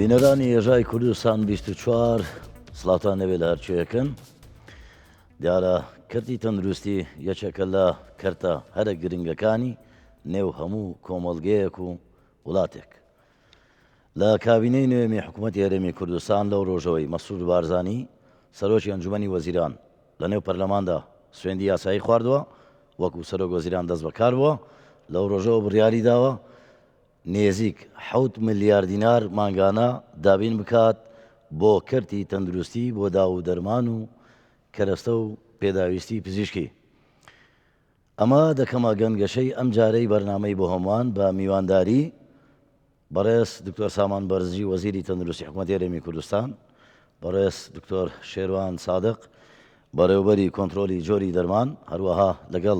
بینەرانی ێژای کوردستان 24 سڵاتان نەبێت لە هەرچێکن دیارە کردی تەندروستی یەکێکە لە کەرتە هەرە گرنگەکانی نێو هەموو کۆمەڵگەیەک و وڵاتێک. لە کابینەی نوێمی حکوومەتی هەرێمی کوردستان لەو ڕۆژەوەی مەسعود بارزانی سەرۆکی ئەنجومەنی وەزیران لە نێو پەرلەماندا سوێندی یاسایی خواردووە، وەکو سەرۆک وەزیران دەست بەکار بووە. لەو ڕۆژەوە بڕیاری داوە نێزیک 7 ملیار دینار ماگانە دابین بکات بۆ کەرتی تەندروستی بۆ داو و دەرمان و کەرەستە و پێداویستی پزیشکی. ئەمە دەکەمە گەنگەشەی ئەم جارەی بەرنامەی بۆ هەمووان بە میوانداری بەڕێز دکتۆر سامان بەرزی وەزیری تەندروستی حکوومەتی هەرێمی کوردستان، بەڕێز دکتۆر شێروان سادق بەڕێوەبەری کۆنتڕۆلی جۆری دەرمان، هەروەها لەگەڵ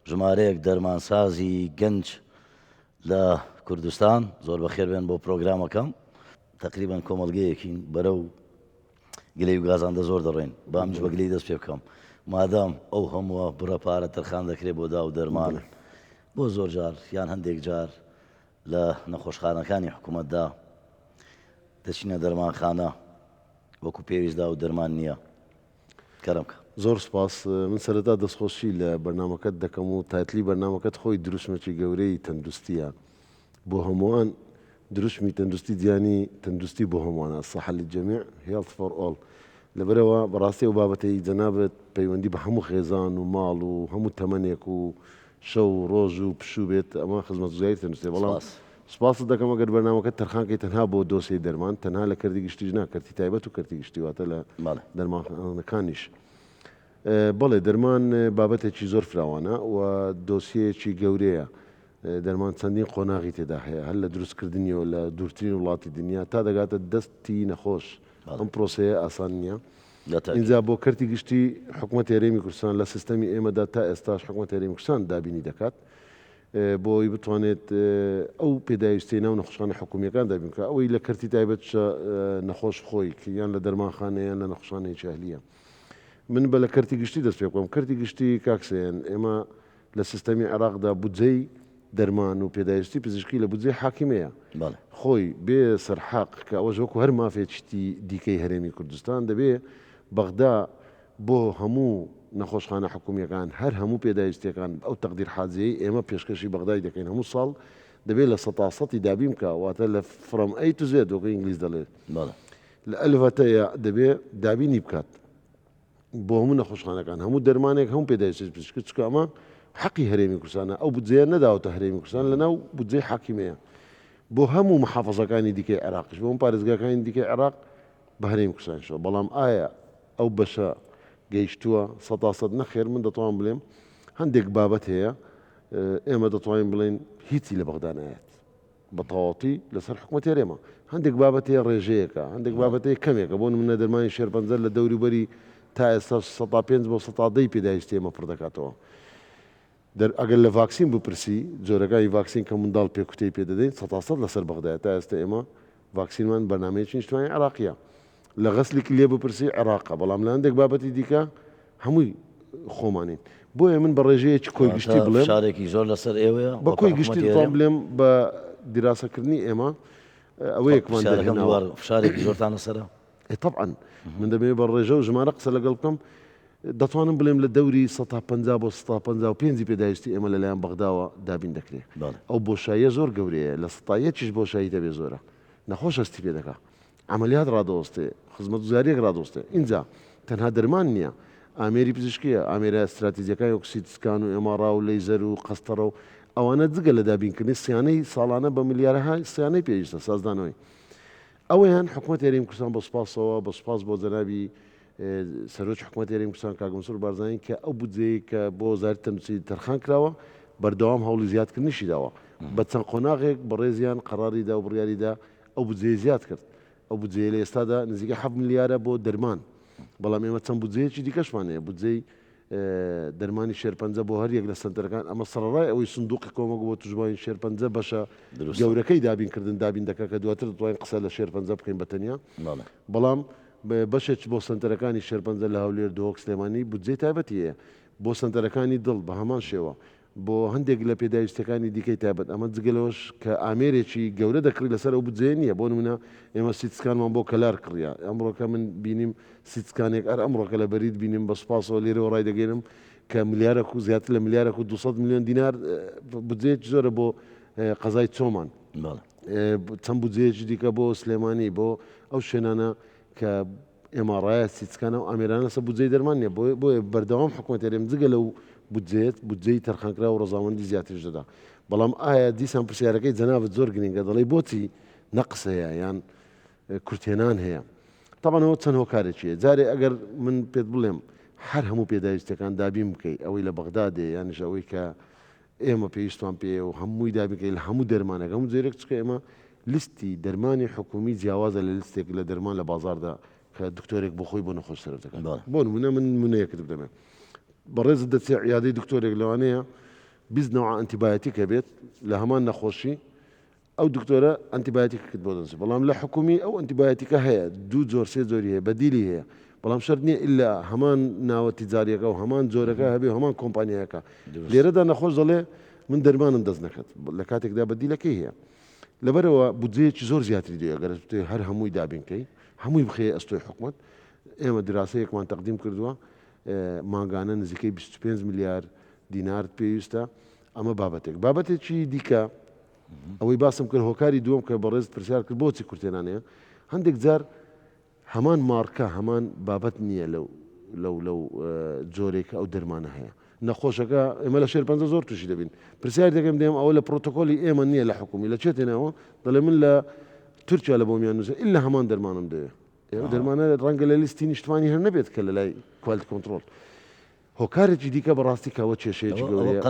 ژمارەیەک دەرمانسازی گەنج لە کوردستان. زۆر بەخێر بێن بۆ پرۆگرامەکەم. تقریبان کۆمەڵگەیەکین بەرەو گلەی و گازاندە زۆر دەڕێن، بامج بە گلەی دەست پێ بکەم. مادام ئەو هەمووە بڕە پارە تەرخان دەکرێت بۆ دا و دەرمان بۆ زۆر جار یان هەندێک جار لە نەخۆشخانەکانی حکوومەتدا دەچینە دەرمانخانە وەکو پێویستدا و دەرمان نییە. کەرەمکە زۆر سپاس. من سەرەتا دەستخۆشی لە بەرنامەکەت دەکەم و تایتلی بەرنامەکەت خۆی دروستمەکی گەورەی تەندروستیە بۆ هەمووان. دروستمی تەندروستی دیانی تەندروستی بۆ هەمووانە، الصحة للجميع health for all. لەبەرەوە بەڕاستی و بابەتەی جەنابەت پەیوەندی بە هەموو خێزان و ماڵ و هەموو تەمەنێک و شەو و ڕۆژ و پشوو بێت، ئەمە خزمەتگوزاری تەندروستی. بەڵام سپاست دەکەم ئەگەر بەرنامەکەت تەرخانکەی تەنها بۆ دۆسیی دەرمان، تەنها لە کەرتی گشتیش نا، کەرتی تایبەت و کەرتی گشتی واتە لە دەرمانخانەکانیش. بەڵێ دەرمان بابەتێکی زۆر فراوانە و دۆسیەیەکی گەورەیە. دەرمان چەندین قۆناغی تێدا هەیە، هەر لە دروستکردنیەوە لە دوورترین وڵاتی دنیا تا دەگاتە دەستی نەخۆش. ئەم پرۆسەیە ئاسان نییە. اینجا بۆ کەرتی گشتی حکوومەتی هەرێمی کوردستان لە سیستەمی ئێمەدا تا ئێستاش حکوومەتی هەرێمی کوردستان دابینی دەکات بۆی بتوانێت ئەو پێداویستەی ناو نەخۆشخانە حکوومیەکان دابین بکات، ئەوەی لە کەرتی تایبەت نەخۆش خۆی یان لە دەرمانخانە یان لە نەخۆشخانەیەکی ئەهلیە. من بە لە کەرتی گشتی دەست پێ بکەم. کەرتی گشتی کاکسێن ئێمە لە سیستەمی عێراقدا بودجەی دەرمان و پێداویستی پزیشکی لە بودجەی حاکیمەیە خۆی بێ سەرحاق کە ئەوەش وەکو هەر مافێکی دیکەی هەرێمی کوردستان دەبێ بەغدا بۆ هەموو نەخۆشخانە حکوومیەکان هەر هەموو پێداویستیەکان ئەو تەقدیر حاجەیە ئێمە پێشکەشی بەغدای دەکەین. هەموو ساڵ دەبێت لە سەتاسەتی دابین بکە، واتە لە فرۆم ئەی تو زێد وەکو ئینگلیز دەڵێت لە ئەلڤەتەیە دەبێت دابینی بکات بۆ هەموو نەخۆشخانەکان، هەموو دەرمانێک هەموو پێداویستی پزیشکی، چکە ئەمە حەقی هەرێمی کوردستانە. ئەو بودجەیە نەداوەتە هەرێمی کوردستان لەناو بودجەی حاکیمەیە بۆ هەموو محافەزەکانی دیکەی عێراقیش، بۆ پارێزگاکانی دیکەی عێراق بە هەرێمی کوردستانشەوە. بەڵام ئایا ئەو بەشە گەیشتووە 100% نەخێر؟ من دەتوانم بڵێم هەندێک بابەت هەیە ئێمە دەتوانین بڵێن هیچی لە بەغدا نایەت بە تەواوەتی لەسەر حکوومەتی هەرێمە. هەندێک بابەت هەیە ڕێژەیەکە، هەندێک بابەتەیە کەمێکە. بۆ نمونە دەرمانی شێرپەنجە لە دەوروبەری تا ئێستا 105 بۆ 110 پێداویستی ئێمە پڕ دەکاتەوە. ئەگەر لە ڤاکسین بپرسی جۆرەکانی ڤاکسین کە منداڵ پێکوتەی پێ دەدەین 100% لەسەر بەغدایە. تا ئێستا ئێمە ڤاکسینمان بەرنامەیەکی نیشتوانی عێراقیە. لە غەسلێکی لێ بپرسی عێراقە، بەڵام لە هەندێک بابەتی دیکە هەمووی خۆمانین. بۆیە من بە ڕێژەیەکی کۆی گشتی بڵێم شارێکی زۆر لەسەر ئێوەیە بە کۆی گشتی دەتوانم بڵێم بە دیراسەکردنی ئێمە ئەوەیەکمان شارێکی زۆرتان لەسەرە. طبعا من دەبێت بە ڕێژە و ژمارە قسە لەگەڵ بکەم. دەتوانم بڵێم لە دەوری 150 بۆ 155 پێداویستی ئێمە لەلایەن بەغداوە دابین دەکرێت. ئەو بۆشاییە زۆر گەورەیە، لە 100یەکیش بۆشایی دەبێت زۆرە، نەخۆش هەستی پێ دەکات، عملیات ڕادەوەستێ، خزمەتگوزاریەک ڕادەوەستێ. اینجا تەنها دەرمان نییە، ئامێری پزیشکیە، ئامێرە استراتیجیەکانی وەکو سکان و ئێمارا و لەیزەر و قەستەرە و ئەوانە جگە لە دابینکردنی سیانەی ساڵانە بە ملیارەهای سیانەی پێویستە سازدانەوەی. ئەوەیان حکوومەتی هەرێمی کوردستان بە سوپاسەوە بە سوپاس بۆ جەنابی سەرۆکی حکوومەتی هەرێمی کوردستان کاک مەنسوور بارزانی کە ئەو بودجەیە کە بۆ وەزارەتی تەندروستی تەرخان کراوە بەردەوام هەوڵی زیادکردنیشی داوە. بە چەند قۆناغێک بەڕێزیان قەراریدا و بڕیاریدا ئەو بودجەیە زیاد کرد. ئەو بودجەیە لە ئێستادا نزیکە 7 ملیارە بۆ دەرمان. بەڵام ئێمە چەند بودجەیەکی دیکەشمان هەیە، بودجەی دەرمانی شێرپەنجە بۆ هەر یەک لە سنتەرەکان. ئەمە سەرڕای ئەوەی سندوقی کۆمەک بۆ توشبوانی شێرپەنجە بەشە گەورەکەی دابینکردن دابین دەکات کە دواتر دەتوانین قسە لە شێرپەنجە بکەین بەتەنیا. بەڵام بەشێک بۆ سنتەرەکانی شێرپەنجە لە هەولێر دۆک سلێمانی بودجەی تایبەتی هەیە، بۆ سنتەرەکانی دڵ بە هەمان شێوە، بۆ هەندێک لە پێداویستەکانی دیکەی تایبەت ئەمە جگەلەوەش کە ئامێرێکی گەورە دەکڕی لەسەر ئەو بجێ نییە بۆ نمونە ئێمە سیتسکانمان بۆ کەلار کڕیا ئەمڕۆکە من بینیم سیتسکانێک ئەر ئەمڕۆکە لە بەرید بینیم بە سوپاسەوە لێرەوە ڕای دەگەێنم کە ملیارە و زیاتر لە ملیارە و 200 میلیۆن دینار بجێک زۆرە بۆ قەزای چۆمان چەند بجێکی دیکە بۆ سلێمانی بۆ ئەو شوێنانە کە ئێماڕایە سیچکانە و ئامێرانە سە بودجێی دەرمان نیە بۆیە بەردەوام حکوومەتێرێم جگە لەو بودجەی تەرخانکرا و ڕۆژاوەندی زیاتریش دەدا بەڵام ئایا دیسان پرسیارەکەی جەنابەت زۆر گرنگە دەڵێ بۆچی نەقس هەیە یان کورتێنان هەیە تەبەنەوە چەند هۆکارێکیە جارێ ئەگەر من پێت بڵێم هەر هەموو پێداویستەکان دابین بکەی ئەوەی لە بەغدادێ یانش ئەوەی کە ئێمە پێویستوان پێ و هەمووی دابکەی لە هەموو دەرمانەکە هەموو جێرەك چکە ئێمە لیستی دەرمانی حکومی جیاوازە لە لیستێک لە دەرمان لە بازاردا کە دکتۆرێک بۆ خۆی بۆ نەخۆش سەرەوە دەکات بۆ نمونە من نمونەیەکت بدەمێ بەڕێز دەچێ عیادەی دکتۆرێک لەوانەیە 20 نوع ئەنتیبایۆتیکە بێت لە هەمان نەخۆشی ئەو دکتۆرە ئەنتیبایۆتیکت بۆ دەنووسێت بەڵام لە حکومی ئەو ئەنتیبایۆتیکە هەیە دوو جۆر سێ جۆری هەیە بەدیلی هەیە بەڵام شەرت نییە ئللا هەمان ناوە تیجاریەکە و هەمان جۆرەکە هەبێ هەمان کۆمپانیایەکە لێرەدا نەخۆش دەڵێ من دەرمانم دەست نەکەت لە کاتێکدا بەدیلەکەی هەیە لەبەرەوە بودجەیەکی زۆر زیاتری دێ ئەگەر هەر هەمووی دابینکەی هەمووی بخێ ئەستۆی حکومت ئێمە دراسەیەکمان تەقدیم کردووە ماگانە نزیکەی 25 میلیارد دینار پێویستە ئەمە بابەتێکی دیکە ئەوەی باسم کرد هۆکاری دووەم کە بەڕێز پرسیار کرد بۆچی کورتێنانەیە هەندێک جار هەمان مارکە هەمان بابەت نییە لەو جۆرێکە ئەو دەرمانە هەیە نەخۆشەکە ئێمە لە شێر 50 زۆر تووشی دەبین پرسیار دەکەم دێم ئەوە لە پرۆتۆکۆلی ئێمە نییە لە حکومی لە چێتێنەوە دەڵێ من لە تورکیا لە بۆمیان نووسێ ئللا هەمان دەرمانم دەوێت دەرمانە ڕەنگە لە لیستی نیشتوانی هەر نەبێت کە لە لای کوالتی کۆنتڕۆل هۆکارێکی دیکە بەڕاستی کەوە کێشەیەکی گەورەیە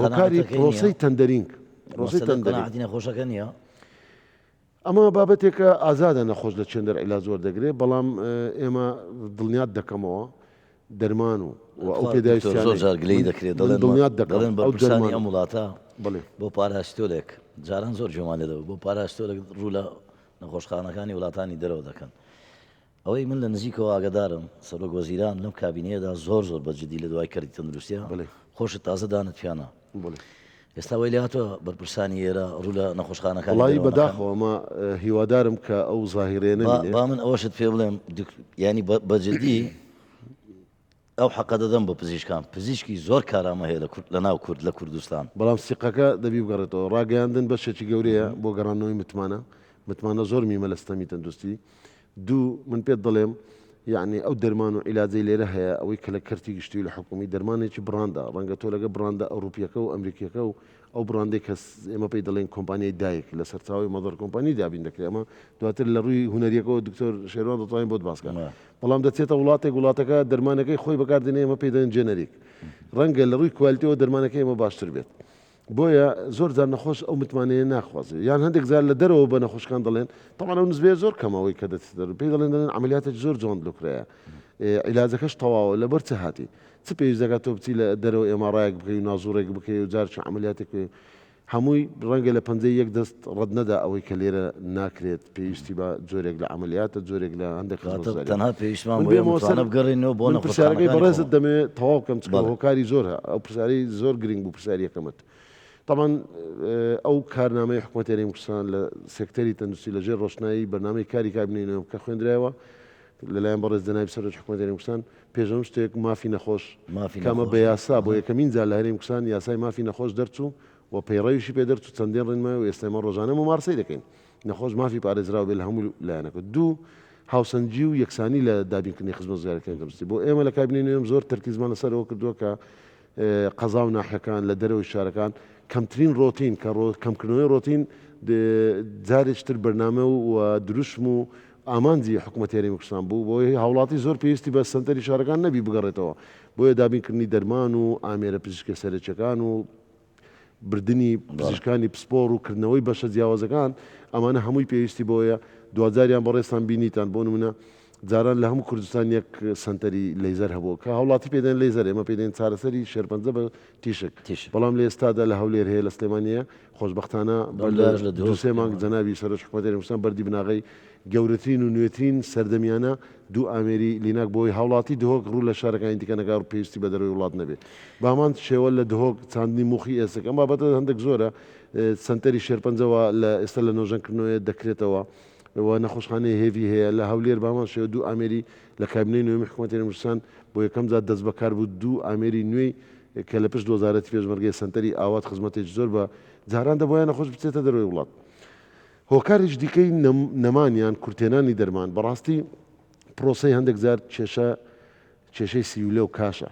هۆکاری پرۆسەی تەندەرینگ قەناعەتی نەخۆشەکە نییە ئەمە بابەتێکە ئازادە نەخۆش لە چێندەر عیلاج زۆر دەگرێت بەڵام ئێمە دڵنیات دەکەمەوە دەرمان و ئەو پێداویستیان زۆر جارگلەی دەکرێت دڵنیات دەڵێن بە پرسانی ئەم وڵاتە بڵێ بۆ پاراستۆلێک جاران زۆر جوان لێدەوە بۆ پاراستۆلێک ڕوو لە نەخۆشخانەکانی وڵاتانی دەرەوە دەکەن ئەوەی من لە نزیکەوە ئاگدارم سەرۆک وەزیران لەم کابینەیەدا زۆر بەجددی لە دوای کردی تەندروستیە خۆشت تازە دانت پیانە ئێستا وی لاتۆ بەرپرسانی ئێرە ڕوو لە نەخۆشخانەکان وڵی بەداخەوەمە هیوادارم کە ئەو زاهیرێنە با من ئەوەشت پێ بڵێم ینی بەجددی ئەو حەقە دەدەم بە پزیشکان پزیشکی زۆر کارامە هەیە لە ناو کورد لە کوردستان بەڵام سیقەکە دەبی بگەڕێتەوە ڕاگەیاندن بەشێکی گەورەیە بۆ گەڕانەوەی متمانە زۆر میمە لە ستەمی تەندروستی دوو من پێت دەڵێم یعنی ئەو دەرمان و عیلاجەی لێرە هەیە ئەوەی کە لە کەرتی گشتی لە حکومی دەرمانێکی بڕاندا ڕەنگە تۆ لەگە بڕاندا ئەوروپیەکە و ئەمریکیەکە و ئەو بڕاندێک کە ئێمە پێی دەڵێن کۆمپانیای دایک لە سەرچاوی مەدەر کۆمپانی دابین دەکرێت ئەمە دواتر لە ڕووی هوەریەکەەوە دکتۆر شێروان دەتوانین بۆت باسکەن بەڵام دەچێتە وڵاتەکە دەرمانەکەی خۆی بەکاردێنێ ئێمە پێی دەڵێن جێنەریک ڕەنگە لە ڕووی کوالیتیەوە دەرمانەکەی ئێمە باشتر بێت بۆیە زۆر جار نەخۆش ئەو متمانەیە ناخوازێ یان هەندێک زار لە دەرەوە بە نەخۆشکان دەڵێن تەمان ئەو نسبەیە زۆر کەمەوەی کە پێی دەڵێن عملیاتێک زۆر جۆن لوکرەیە عیلاجەکەش تەواوە لەبەر چه هاتی چ پێویست دەکات تۆ بچی لە دەرەوە ئێماڕایەک بکەی و نازوڕێک بکەی و جار عملیاتێک هەمووی ڕەنگە لە پەنجەی یەک دەست ڕەت نەدا ئەوەی کە لێرە ناکرێت پێویستی بە جۆرێک لە عملیاتە جۆرێک لە هەندێک تەنها پێویستمان بگەڕێنەوە بۆ پرسیارەکەی بەڕێزت دەمێت تەواو بکەم هۆکاری زۆر ئەو پرسیاری زۆر گرنگ بوو پرسیاریەکەمت طبعا ئەو کارنامەی حکوومەتی کوردستان لە سێکتەری تەندروستی لەژێر ڕۆشنایی بەنامەی کاری کابینەوە کە خوێندرایەوە لەلایەن بەڕێز جەنابی سەرۆک حکوومەتی کوردستان پێشەم شتێک مافی نەخۆش کامە بە یاسا بۆ یەکەمین جار لە هەرێمی کوردستان یاسای مافی نەخۆش دەرچوو و پەیڕەویشی پێ دەرچوو چەندین ڕێنمای و ئێستا ئێمە ڕۆژانە ممارسەی دەکەین نەخۆش مافی پارێزراوە بێت لە هەموو لایەنەکە دوو هاوسەنجی و یەکسانی لە دابینکردنی خزمەت وەزارەتەکانی تەندروستی بۆ ئێمە لە کابینەی زۆر تەرکیزمان لەسەرەوە کردووە کە قەزا و ناحیەکان لە دەرەوەی شارەکان کەمترین ڕۆتین کە کەمکردنەوەی ڕۆتین جارێکتر بەرنامە و دروشم و ئامانجی حکوومەتی کوردستان بوو بۆی هاوڵاتی زۆر پێویستی بە سنتەری شارەکان نەبی بگەڕێتەوە بۆیە دابینکردنی دەرمان و ئامێرە پزیشکە سەرچەکان و بردننی پزیشکانی پسپۆر و کردنەوەی بەشە جیاوازەکان ئەمانە هەمووی پێویستی بۆیە دوجاریان بەڕێستان بینیتان بۆ نمونە جاران لە هەموو کوردستان یەک سنتەری لەیزەر هەبوو کە هەوڵاتی پێدەن لەیزەر ئێمە پێدەین چارەسەری شێرپەنجە بە تیشک بەڵام لە ئێستادا لە هەولێر هەیە لە سلێمانیە خۆشبەختانە دو سێ مانگ جەنابی سەرۆک حکوومەتی کوردستان بەردی بناغی گەورەترین و نوێترین سەردەمیانە دوو ئامێری لیناک بۆی هاوڵاتی دهۆک ڕوو لە شارەکانی دیکە نەگار و پێویستی بە دەروی وڵات نەبێت بامان شێوە لە دهۆک چاندنی موخی ئێسک ئەم بابەتە هەندێک زۆرە سنتەری شێرپەنجەوە لە ئێستا لە نۆژەنکردنەوەی دەکرێتەوە و نەخۆشخانەی هێوی هەیە لە هەولێر بامان شێوە دوو ئامێری لە کابینەی نوێمی حکوومەتی هەرێمی بۆ یەکەم جار دەست بەکار بوو دوو ئامێری نوێی کە لە پشت وەزارەتی پێشمەرگەی سنتەری ئاوات خزمەتێکی زۆر بە جاران دەبۆیان نەخۆش بچێتە دەروی وڵات هۆکارێک دیکەی نەمانیان کورتێنانی دەرمان بەڕاستی پرۆسەی هەندێک جار کێشەی سیولە و کاشە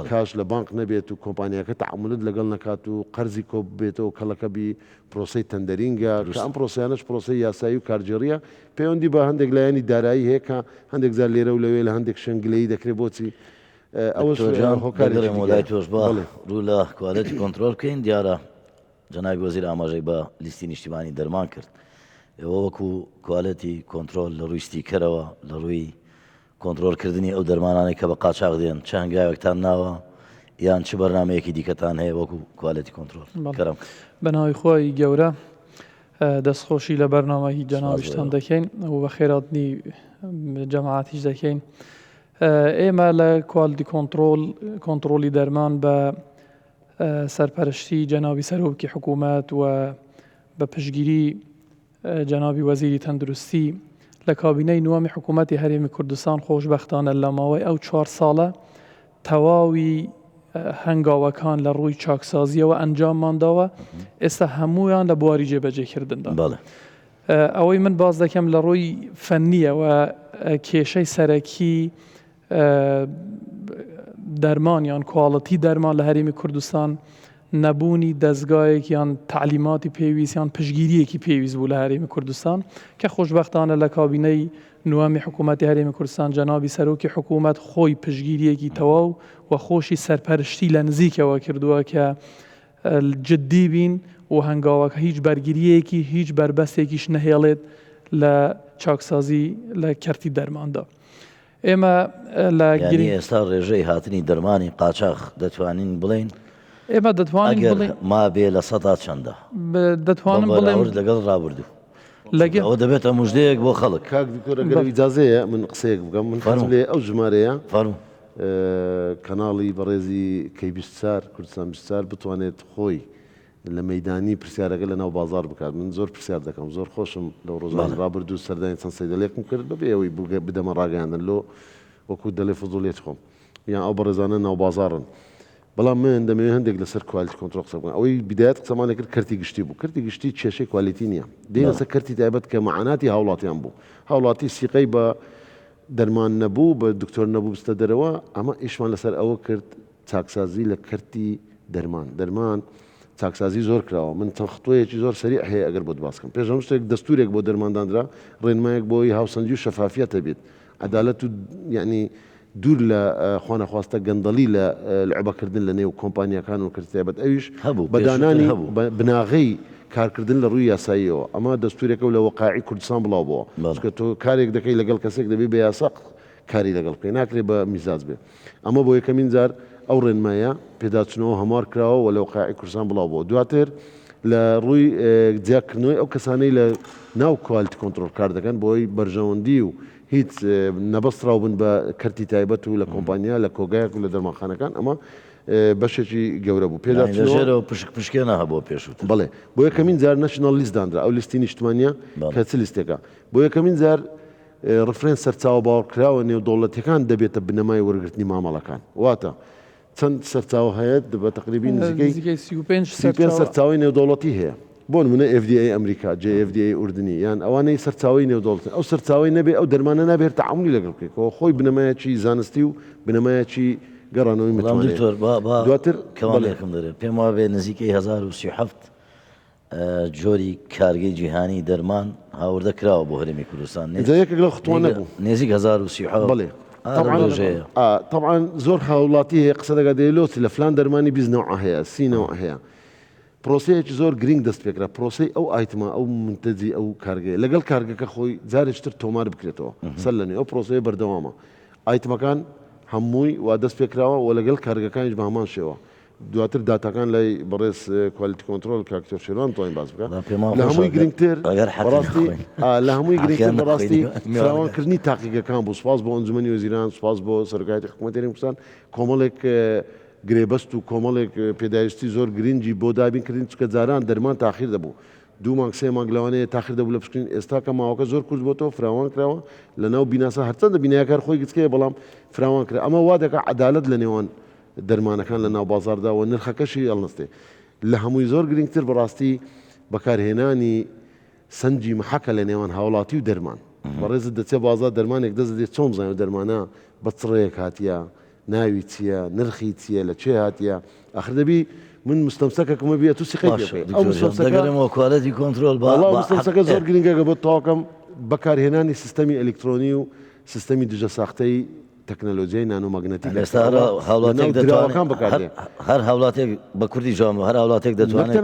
کاش لە بانک نەبێت و کۆمپانیەکە تعاملت لەگەڵ نەکات و قەرزی کۆ بێتەوە کەڵەکە بی پرۆسەی تەندەرینگە کە ئەم پرۆسیانش پرۆسەی یاسایی و کارجێڕیە پەیوەندی بە هەندێک لایەنی دارایی هەیە کە هەندێک جار لێرە و لەوێ لە هەندێک شنگلەیی دەکرێت بۆچی ئەوەش هۆکاری مۆلای تۆش بە ڕوو لە کوالەتی کۆنتترۆل بکەین دیارە جەنابی وەزیر ئاماژەی بە لیستی نیشتیمانی دەرمان کرد ئێوە وەکو کوالەتی کۆنتترۆل لە ڕووی ستیکەرەوە لە ڕووی کۆنتترۆلکردنی ئەو دەرمانانی کە بە قاچاق دێن چ هەنگاوێکتان ناوە یان چ بەرنمەیەکی دیکەتان هەیە وەکو کوالەتی کۆنتترۆل کەرەم بەناوی خۆی گەورە دەستخۆشی لە بەرنامەی جەنابیشتان دەکەین و بە خێراتنی جەماعەتیش دەکەین ئێمە لە کوالتی کۆنتترۆلی دەرمان بە سەرپەرشتی جەنابی سەرۆکی حکوومەت و بە پشگیری جەنابی وەزیری تەندروستی لە کابینەی نوەمی حکوومەتی هەرێمی کوردستان خۆشبەختانە لە ماوەی ئەو 4 ساڵە تەواوی هەنگاوەکان لە ڕووی چاکسازیەوە ئەنجاممانداوە ئێستا هەمویان لە بواری جێبەجێکردندا ئەوەی من باز دەکەم لە ڕووی فەنیەوە کێشەی سەرەکی دەرمانیان کوالەتی دەرمان لە هەرێمی کوردستان نەبوونی دەستگایەک یان تعلیماتی پێویست یان پشگیریەکی پێویست بوو لە هەرێمی کوردستان کە خۆشبەختانە لە کابینەی نوەمی حکوومەتی هەرێمی کوردستان جەنابی سەرۆکی حکوومەت خۆی پشگیریەکی تەواو و خۆشی سەرپەرشتی لە نزیکەوە کردووە کە جددی بین و هەنگاوەکە هیچ بەرگریەکی هیچ بربەستێکیش نەهێڵێت لە چاکسازی لە کەرتی دەرماندا ئێمە لە گیری ئێستا ڕێژەی هاتنی دەرمانی قاچاق دەتوانین بڵین ئێمە دەتوانین بڵین ما بێ لە سەدا چەندە دەتوانم بڵێم لەگەڵ ڕابردوو ئەوە دەبێتە مژدەیەک بۆ خەڵک کاک دکتۆرەگەر ئیجازەیە من قسەیەک بگەم من حەزم لێ ئەو ژمارەیە کەناڵی بەڕێزی کەی24 کوردستان 24 بتوانێت خۆی لە مەیدانی پرسیارەکە لە ناو بازار بکات من زۆر پرسیار دەکەم زۆر خۆشم لەو ڕۆژانی ڕابردوو سەردانی چەند سەیدەلێکم کرد بەبێ ئەوەی بدەمە ڕاگەیاندن لۆ وەکو دەڵێ فزوڵێت خۆم یان ئەو بەڕێزانە ناو بازارن بەڵام من دەمەوێت هەندێک لەسەر کوالیتی کۆنتترۆل قسە بکەم ئەوەی بدایەت قسەمان کرد کەرتی گشتی بوو کەرتی گشتی کێشەی کوالیتی نییە دێنەسە کەرتی تایبەت کە مەعاناتی هاوڵاتیان بوو هاوڵاتی سیقەی بە دەرمان نەبوو بە دکتۆر نەبوو بستە دەرەوە ئەمە ئیشمان لەسەر ئەوە کرد چاکسازی لە کەرتی دەرمان چاکسازی زۆر کراوە من چەند خطوەیەکی زۆر سەریع هەیە ئەگەر بۆ باسکەم پێشەم شتێک دەستورێک بۆ دەرماندانرا ڕێنمایەک بۆی هاوسەنجی و شەفافیەت هەبێت عەدالەت و یعنی دوور لە خوانەخواستە گەندەڵی لە لعبەکردن لە نێو کۆمپانیەکان و کردتیابەت ئەویش بەدانانی بناغەی کارکردن لە ڕووی یاساییەوە ئەمە دەستورێکە و لە وەقاعی کوردستان بڵاوبەوە کە تۆ کارێک دەکەی لەگەڵ کەسێک دەبێ بە یاسا کاری لەگەڵ بکەی ناکرێت بە میزاز بێ ئەمە بۆ یەکەمین جار ئەو ڕێنمایە پێداچنەوە هەموار کراوە و لە وەقاعی کوردستان بڵاوبەوە دواتر لە ڕووی جیاکردنەوەی ئەو کەسانەی لە ناو کوالیتی کۆنتترۆل کار دەکەن بۆی بەرژەوەندی و هیچ نەبەستراو بن بە کەرتی تایبەت و لە کۆمپانیا لە کۆگایەک و لە دەرمانخانەکان ئەمە بەشێکی گەورە بوو پێداژێرەوە پشکێنە هەبوو پێشوت بڵێ بۆ یەکەمین جار نەشنەڵ لیست دانرا ئەو لیستی نیشتمانیە کە چ لیستێکە بۆ یەکەمین جار ڕفرێن سەرچاوە باوەڕکراوە نێودەوڵەتیەکان دەبێتە بنەمای وەرگرتنی مامەڵەکان واتە چەند سەرچاوە هەیە بە تقریبی نزیکەی 35 سەرچاوی نێودەوڵەتی هەیە بۆ نمونە FDA ئەمریکا JFDA ئوردنی یان ئەوانەی سەرچاوی نێودەوڵەتن ئەو سەرچاوی نەبێ ئەو دەرمانە نابێت تعاملی لەگەڵ بکەیتەوە خۆی بنەمایەکی زانستی و بنەمایەکی گەڕانەوەی متوانێت دواتر کەماڵێکم دەرێت پێم وابێ نزیکەی 1970 جۆری کارگەی جیهانی دەرمان هاوردە کراوە بۆ هەرێمی کوردستان یەکێک لەو خطوە نەبوو نێزیک 1970 بڵێ طبعا زۆر هاوڵاتی هەیە قسە دەگات دەیلۆسی لە فلان دەرمانی 20 هەیە 30 هەیە پرۆسەیەکی زۆر گرنگ دەست پێکرا پرۆسەی ئەو ئایتما ئەو منتەجی ئەو کارگەیە لەگەڵ کارگەکە خۆی جارێکتر تۆمار بکرێتەوە سەر لەنێ ئەو پرۆسەیە بەردەوامە ئایتمەکان هەمووی وا دەست پێکراوە و لەگەڵ کارگەکانیش بە هەمان شێوە دواتر داتاکان لای بەڕێز کوالیتی کۆنتترۆل کاکتۆر شێوان توانین باز بکە پێمان لە هەمووی گرنگتر ئەگەر بەڕاستی لە هەمووی گرنگتر حەقیان بەڕاستی نەخوێنی. فراوانکردنی تاقیگەکان بوو سپاس بۆ ئەنجومەنی وەزیران سپاس بۆ سەرۆکایەتی حکوومەتی کوردستان کۆمەڵێک گرێبەست و کۆمەڵێک پێداویستی زۆر گرنگی بۆ دابینکردین چکە جاران دەرمان تاخیر دەبوو 2 مانگ 3 مانگ لەوانەیە تاخیر دەبوو لە پشکین ئێستا کە ماوەکە زۆر کورت بۆتەوە فراوان کراوە لە ناو بیناسا هەرچەندە بینایەکار خۆی گچکەیە بەڵام فراوان کرا ئەمە وا دەکات عەدالەت لە نێوان دەرمانەکان لە ناو بازاردا و نرخەکەشی هەڵنەستێ لە هەمووی زۆر گرنگتر بەڕاستی بەکارهێنانی سەنجی محەکە لە نێوان هاوڵاتی و دەرمان بەڕێزت دەچێت بازار دەرمانێک دەست دێت چۆن بزانێت دەرمانە بە چڕەیەک هاتیە ناوی چییە نرخی چییە لە چێ هاتیە ئاخر دەبی من مستەمسەکەکمە بێت تو سیقی ئەو دەگەرمەوە کوالیتی کۆنتترۆل مستەمسەکە زۆر گرنگەکە بۆ تاواکەم بەکارهێنانی سیستەمی ئەلکترۆنی و سیستەمی دژە ساختەی تەکنەلۆژیای نانۆمەگنەتیک ئێستا هاوڵاتێک دەتوانێت هەر هاوڵاتێک بە کوردی جوان هەر هاوڵاتێک دەتوانێت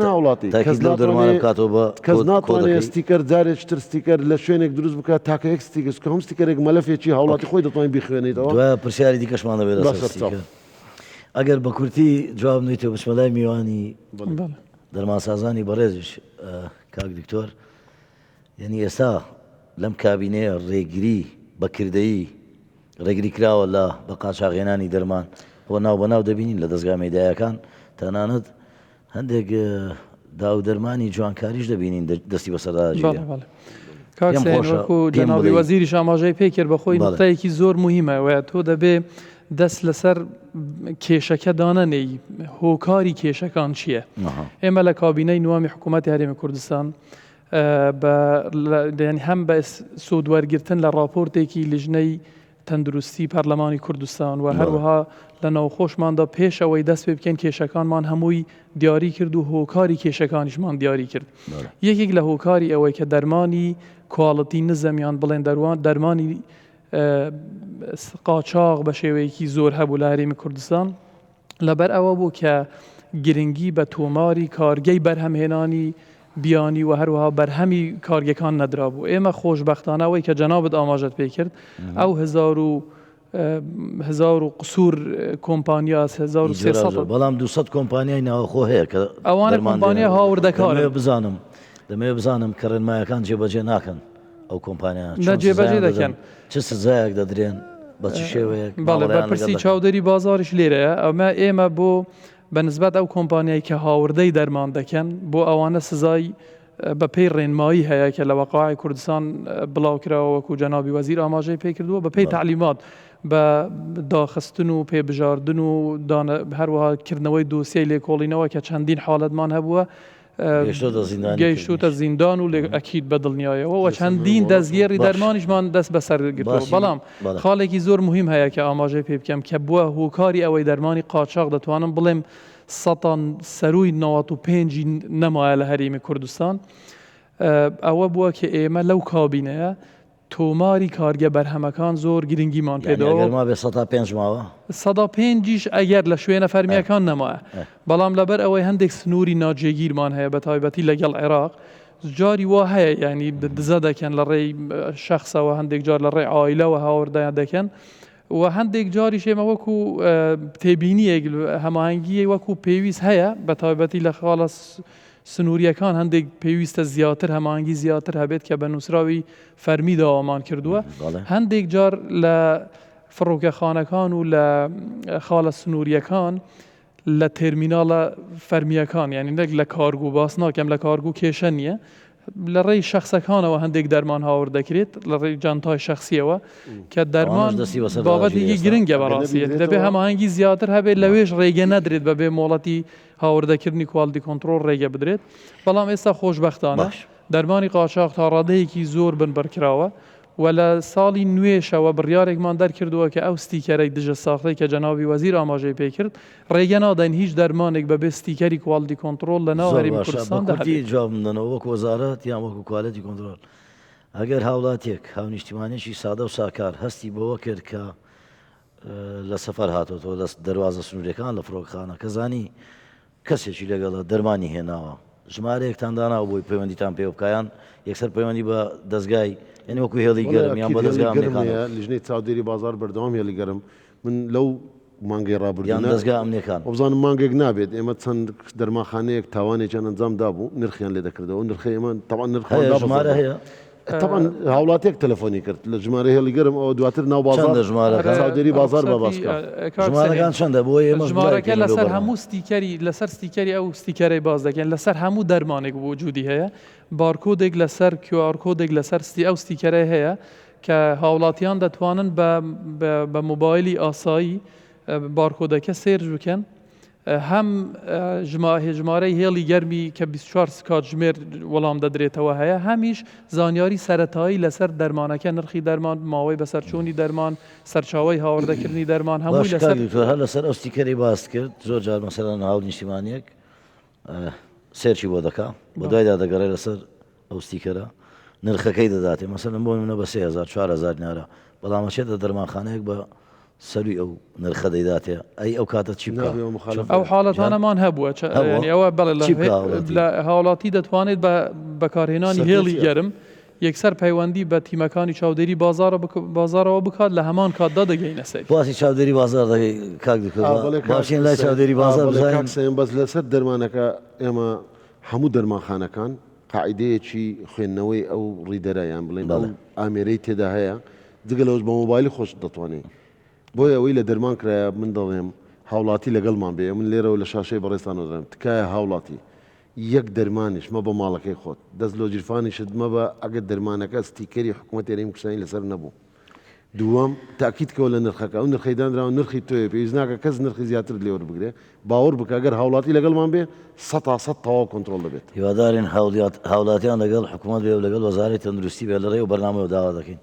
دەرمانە بکاتەوە بە کەس ناتوانێت ستیکەر جارێک تر ستیکەر لە شوێنێک دروست بکات تاکە یەک ستیکەس کە هەم ستیکەرێک مەلەفێکی هاوڵاتی خۆی دەتوانین بخوێنیتەوە دوای پرسیاری دیکەشمان دەبێت ئەگەر بە کورتی جواب نویتەوە بچمەلای میوانی دەرمانسازانی بەڕێزیش کاک دکتۆر یعنی ئێستا لەم کابینەیە ڕێگری بەکردەیی ڕێگری کراوە لە بە قاچاغێنانی دەرمان بۆ ناو بەناو دەبینین لە دەستگا مێدایەکان تەنانەت هەندێک داو دەرمانی جوانکاریش دەبینین دەستی بەسەرداژێ کاکسێنوەکو جەنابی وەزیریش ئاماژەی پێکرد بەخۆی نقطەیەکی زۆر موهیمە وە تۆ دەبێ دەست لەسەر کێشەکە دانەنێی هۆکاری کێشەکان چییە ئێمە لە کابینەی نوامی حکوومەتی هەرێمی کوردستان هەم بە سوودوەرگرتن لە راپۆرتێکی لیژنەی تەندروستی پەرلەمانی کوردستان و هەروەها لە ناوخۆشماندا پێشەوەی دەست پێ بکەین کێشەکانمان هەمووی دیاری کرد و هۆکاری کێشەکانیشمان دیاری کرد یەکێک لە هۆکاری ئەوەی کە دەرمانی کواڵەتی نزەمیان بڵێن دەرمانی قاچاغ بە شێوەیەکی زۆر هەبوو لە هەرێمی کوردستان لەبەر ئەوە بوو کە گرنگی بە تۆماری کارگەی بەرهەمهێنانی بیانی و هەروەها بەرهەمی کارگەکان نەدرابوو ئێمە خۆشبەختانەوەی کە جەنابەت ئاماژەت پێ کرد ئەو هزار و قسوور کۆمپانیاس 1300 بەڵام 200 کۆمپانیای ناوخۆ هەیە کە ئەوانە کۆمپانیا هاوردەکارە دەمەوێت بزانم کە ڕێنمایەکان جێبەجێ ناکەن ئەو کۆمپانیان جێبەجێ دەکەن چ سزایەک دەدرێن بە چ شێوەیەک بەڵێ بەرپرسی چاودەری بازاریش لێرەیە ئێمە بۆ بەنسبەت ئەو کۆمپانیایی کە هاوردەی دەرمان دەکەن بۆ ئەوانە سزای بەپێی ڕێنمایی هەیە کە لە وەقاعی کوردستان بڵاوکراوە وەکو جەنابی وەزیر ئاماژەی پێکردووە بەپێی تعلیمات بە داخستن و پێبژاردن و هەروەها کردنەوەی دۆسیەی لێکۆڵینەوە کە چەندین حاڵەتمان هەبووە گەیشتوتە زیندان و ئەکید بە دڵنیایەوە و چەندین دەستگێری دەرمانیشمان دەست بەسەرگرتووە بەڵام خاڵێکی زۆر مهم هەیە کە ئاماژەی پێ بکەم کە بووە هۆکاری ئەوەی دەرمانی قاچاق دەتوانم بڵێم سەتان سەرووی 95 نەمایە لە هەرێمی کوردستان ئەوە بووە کە ئێمە لەو کابینەیە تۆماری کارگە بەرهەمەکان زۆر گرنگیمان پێداوە 105 ئەگەر لە شوێنە فەرمیەکان نەمایە بەڵام لەبەر ئەوەی هەندێک سنووری ناجێگیرمان هەیە بە تایبەتی لەگەڵ عێراق جاری وا هەیە ینی دزە دەکەن لە ڕێی شەخصەوە هەندێک جار لە ڕێی ئایلەوە هاوردایان دەکەن و هەندێک جاری شێمە وەکو تێبینیەک هەماهنگگیە وەکو پێویست هەیە بە تایبەتی لە خاڵە سنووریەکان هەندێک پێویستە زیاتر هەماهنگگی زیاتر هەبێت کە بە نووسراوی فەرمی داوامان کردووە هەندێک جار لە فڕۆکەخانەکان و لە خاڵە سنووریەکان لە تێرمیناڵە فەرمیەکان یعنی نەک لە کارگو باس ناکەم لە کارگو کێشە نییە لە ڕێی شخصەکانەوە هەندێک دەرمان هاور دەکرێت لە ڕێی جانتای شخصیەوە کە دەرمان بابەتێکی گرنگە بەڕاستیەت دەبێ هەماهنگگی زیاتر هەبێت لەوێش ڕێگە نەدرێت بەبێ مۆڵەتی هاوردەکردنی کواڵیتی کۆنتترۆل ڕێگە بدرێت بەڵام ئێستا خۆشبەختانە دەرمانی قاچاق تا ڕادەیەکی زۆر بنبەرکراوە و لە ساڵی نوێشەوە بڕیارێکمان دەرکردووە کە ئەو ستیکەرەی دژە ساختەی کە جەنابی وەزیر ئاماژەی پێکرد ڕێگە نادەین هیچ دەرمانێک بەبێ ستیکەری کواڵیتی کۆنتترۆل لە ناو هەرێمی کوردستان جواب بدەنەوە وەک وەزارەت یان وەکو کواڵیتی کۆنتترۆل ئەگەر هاوڵاتێک هاونیشتیمانێکی سادە و ساکار هەستی بەوە کرد کە لە سەفەر هاتۆتەوە لە دەروازە سنوورەکان لە فڕۆکخانە کە زانی کەسێکی لەگەڵە دەرمانی هێناوە ژمارەیەکتان داناوە بۆی پەیوەندیتان پێ بکایان یەکسەر پەیوەندی بە دەستگای یعنی وەکو هێڵی گەرم یان بە دەستگای لیژنەی چاودێری بازار بەردەوام هێڵی گەرم من لەو مانگی یان ڕابردوونە دەستگا ئەمنیەکان وەبزانم مانگێک نابێت ئێمە چەند دەرماخانەیەک تاوانێکیان ئەنجامدا بوو نرخیان لێ دەکردەوە نرخی ئێمە تاوان هەیە نرخ ژمارە هەیە طبعا هاوڵاتێک تەلەفۆنی کرد لە ژمارە هێڵیگەرم ئەوە دواتر ناو چەندە بازار ژمارەکان چاودێری بازار بە باسکە ژمارەکان چەندە بۆ ئێمە ژمارەکە لەسەر هەموو ستیکەری لەسەر ستیکەری ئەو ستیکەرەی باز دەکەن لەسەر هەموو دەرمانێک وجودی هەیە بارکۆدێک لەسەر QR کۆدێک لەسەر ئەو ستیکەرە هەیە کە هاوڵاتیان دەتوانن بە مۆبایلی ئاسایی بارکۆدەکە سێرج بکەن هەم ژمارەی هێڵی گەرمی کە 24 کاتژمێر وەڵام دەدرێتەوە هەیە هەمیش زانیاری سەرەتایی لەسەر دەرمانەکە نرخی دەرمان ماوەی بەسەرچوونی دەرمان سەرچاوی هاوردەکردنی دەرمان هەمووی هەر لەسەر ئەو ستیکەری باس کرد زۆر جار مەسەلەن هاو نیشتیمانیەک سێرچی بۆ دەکا بۆ دوایدا دەگەڕێ لەسەر ئەو ستیکەرە نرخەکەی دەداتێ مەسەلەن بۆ منە بە 3000 4000 نارە بەڵام ئەچێتە دەرمانخانەیە بە سەروی ئەو نرخە دەیداتێ ئەی ئەو کاتە چی ئەو حاڵەتانەمان هەبووە ئەوە بەڵێ لە هاوڵاتی دەتوانێت بە بەکارهێنانی هێڵی گەرم یەکسەر پەیوەندی بە تیمەکانی چاودێری بازارەوە بکات لە هەمان کاتدا دەگەینە سەر باسی چاودێری بازار دەکەی کاک باشین لای چاودێری بازار بزانین بەس لەسەر دەرمانەکە ئێمە هەموو دەرمانخانەکان قاعدەیەکی خوێندنەوەی ئەو ڕیدەرایان بڵێن ئامێرەی تێدا هەیە جگە لەوەش بە مۆبایلی خۆش دەتوانێت بۆیە ئەوەی لە دەرمان کرایە من دەڵێم هاوڵاتی لەگەڵمان بێ من لێرەوە لە شاشەی بەڕێستان دەڵێم تکایە هاوڵاتی یەک دەرمانیش مە بە ماڵەکەی خۆت دەست لۆ جیرفانیشت مە بە ئەگەر دەرمانەکە ستیکەری حکوومەت یاریمی کوردستانی لەسەر نەبوو دووەم تاکیدکەوە لە نرخەکە ئەو نرخی دانراوە نرخی تۆیە پێویست ناکە کەس نرخی زیاتر لێوە بگرێ باوەڕ بکە ئەگەر هاوڵاتی لەگەڵمان بێ 100% تەواو کۆنتڕۆڵ دەبێت هیوادارین هاوڵاتیان لەگەڵ حکوومەت بێ و لەگەڵ وەزارەی تەندروستی بێ لەڕێ و بەرنامەوە داوا دەکەین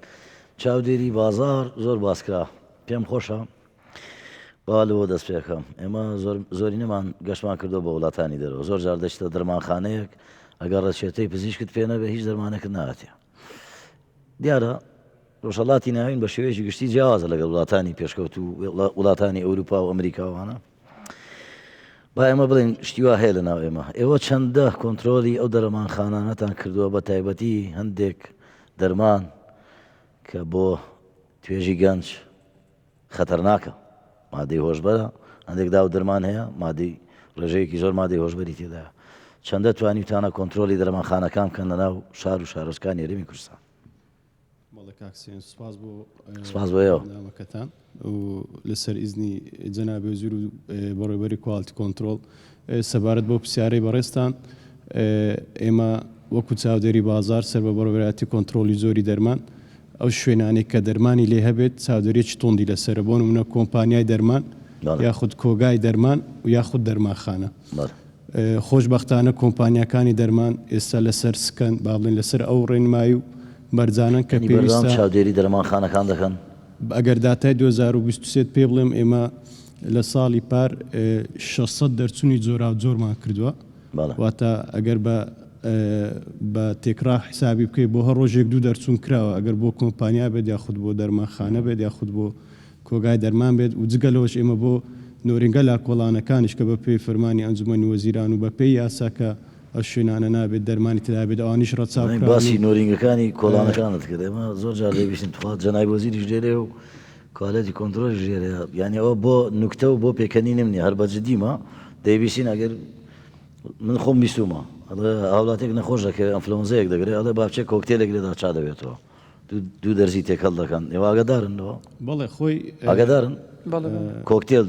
چاودێری بازار زۆر باسکرا پێم خۆشە با لەوە دەست پێەکەم ئێمە زۆری نەمان گەشتمان کردو بە وڵاتانی دەرەوە زۆر جار دەچتە دەرمانخانەیەک ئەگەر ڕەچێتەی پزیشکت پێ نەبێ هیچ دەرمانێکت نهاتێ دیارە ڕۆژهەڵاتی ناوین بە شێوەیەکی گشتی جیاوازە لەگەڵ وڵاتانی پێشکەوت و وڵاتانی ئەوروپا و ئەمریکاوانە با ئێمە بڵێن شتیوا هەیە لە ناو ئێوە چەندە کۆنتترۆلی ئەو دەرمانخانانەتان کردووە بە تایبەتی هەندێک دەرمان کە بۆ توێژی گەنج خەتەرناکە مادەی هۆشبەرە هەندێک دا و دەرمان هەیە مادەی ڕێژەیەکی زۆر مادەی هۆشبەری تێدایە چەندە توانیتانە کۆنتترۆلی دەرمانخانەکان بکەن لە ناو شار و شارۆچکانی هەرێمی کوردستان سپاس بۆ ئێوە نامەکەتان و لەسەر ئیزنی جەنابێ وەزیر و بەڕێوەبەری کواڵتی کۆنتترۆل سەبارەت بۆ پرسیارەی بەڕێستان ئێمە وەکو چاودێری بازار سەر بە بەڕێوەبەری کۆنتترۆلی زۆری دەرمان ئەو شوێنانێک کە دەرمانی لێ هەبێت چاودێریی تۆندی لەسەر بۆ نمونە کۆمپانیای دەرمان یاخود کۆگای دەرمان و یاخود دەرماخانە خۆشبەختانە کۆمپانیەکانی دەرمان ئێستا لەسەر سکەن با بڵێن لەسەر ئەو ڕێنمایی و بەرزانن کە پێویستە چاودێری دەرمانخانەکان دەکەن ئەگەر داتای 2023 پێ بڵێم ئێمە لە ساڵی پار 600 دەرچوونی جۆرا و جۆرمان کردووە واتە ئەگەر بە تێکرا حسابی بکەیت بۆ هەر ڕۆژێک دوو دەرچوون کراوە ئەگەر بۆ کۆمپانیا بێت یاخود بۆ دەرمانخانە بێت یاخود بۆ کۆگای دەرمان بێت و جگەلەوەش ئێمە بۆ نۆرینگە لا کۆڵانەکانیش کە بە پێی فەرمانی ئەنجومەنی وەزیران و بە پێی یاساکە ئەو شوێنانە نابێت دەرمانی تدا بێت ئەوانیش ڕەچاو باسی نۆرینگەکانی کۆڵانەکانت کرد ئێمە زۆر جار دەبیستین توخوات جەنابی وەزیریش ژێرێ و کواڵەتی کۆنتترۆلی ژێرەیە یعنی ئەوە بۆ نوکتە و بۆ پێکەنی نمنی هەر بەجددیمە دەیبیستین ئەگەر من خۆم بیستومە هاوڵاتێک نەخۆش دەکەوێت ئەنفلۆنزەیەک دەگرێت ئەڵێ باچێک کۆکتێلێک لێدا چا دەبێتەوە دوو دەرزی تێکەڵ دەکەن ئێوە ئاگادارنەوە بەڵێ خۆی ئاگادارن کۆکتێل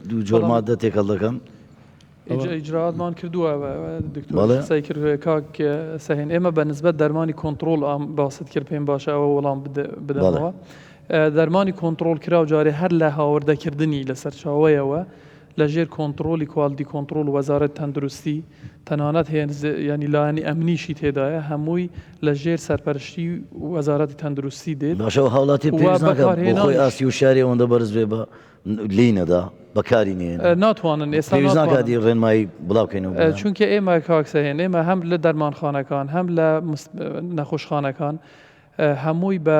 دوو جۆر مادە تێکەڵ دەکەن ئیجراعاتمان کردووە دکتۆر کرد کاک سەهێن ئێمە بە نسبەت دەرمانی کۆنتترۆل باست کرد پێم باشە ئەوە وەڵام بدەمەوە دەرمانی کۆنتترۆل کرا و جارێ هەر لە هاوردەکردنی لەسەر چاوەیەوە لەژێر کۆنتترۆلی کواڵتی کۆنتترۆل وەزارەت تەندروستی تەنانەت ینی لایەنی ئەمنیشی تێدایە هەمووی لەژێر سەرپەرشتی وەزارەتی تەندروستی دێت باشەوە هاوڵاتی پێویست ناکات بۆ خۆی ئاسی و شاری ئەوەندە بەرز بێ بە لینەدا بەکاری نێن ناتوانن ئێستا پێویست ناکاتی ڕێنمایی بڵاوکەینەوە چونکە ئێمە کاکسەهێن ئێمە هەم لە دەرمانخانەکان هەم لە نەخۆشخانەکان هەمووی بە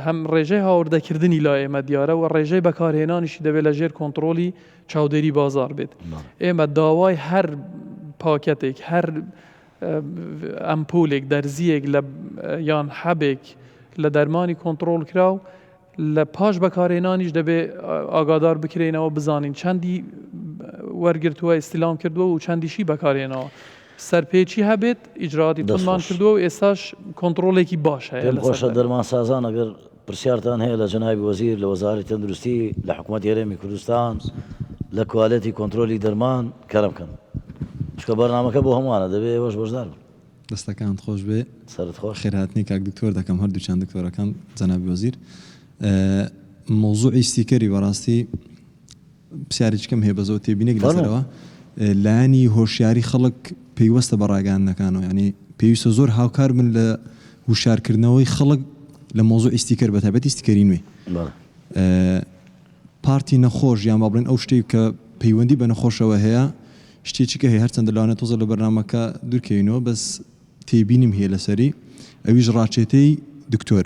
هەم ڕێژەی هاوردەکردنی لا ئێمە دیارە و ڕێژەی بەکارهێنانیشی دەبێت لەژێر کۆنتترۆلی چاودێری بازار بێت ئێمە داوای هەر پاکەتێک هەر ئەمپولێک دەرزیەک لە یان حەبێک لە دەرمانی کۆنتترۆل کراو لە پاش بەکارهێنانیش دەبێ ئاگادار بکرێنەوە بزانین چەندی وەرگرتووە ئیستیلام کردووە و چەندیشی بەکارهێنەوە سەرپێچی هەبێت ئیجراعاتی تونمان کردووە و ئێستاش کۆنتڕۆڵێکی باش هەیە پێم خۆشە دەرمانسازان ئەگەر پرسیارتان هەیە لە جەنابی وەزیر لە وەزارەتی تەندروستی لە حکوومەتی هەرێمی کوردستان لە کوالەتی کۆنتڕۆلی دەرمان کەرم بکەن چکە بەرنامەکە بۆ هەمووانە دەبێ ئێوەش بەشدار بن. دەستەکان خۆش بێ سەرت خۆش. خێرهاتنی کاک دکتۆر دەکەم هەردووچان دکتۆرەکان جەنابی وەزیر. مۆزوعی ستیکەری بەڕاستی پرسیارێکم هەیە بە زۆر تێبینێک لەسەرەوە لایانی هۆشیاری خەڵک پێیوەستە بە ڕاگەاندنەکانەوە ینی پێویستە زۆر هاوکار بن لە وشارکردنەوەی خەڵک لە مۆزوعی ستیکەر بەتایبەتی ستیکەری نوێ پارتی نەخۆش یان با بڵێن ئەو شتێک کە پەیوەندی بە نەخۆشەوە هەیە شتێکی کە هەیە هەرچەندە لەوانێت تۆزە لە بەرنامەکە دوورکەوینەوە بەس تێبینیم هەیە لەسەری ئەویش ڕاچێتەی دکتۆر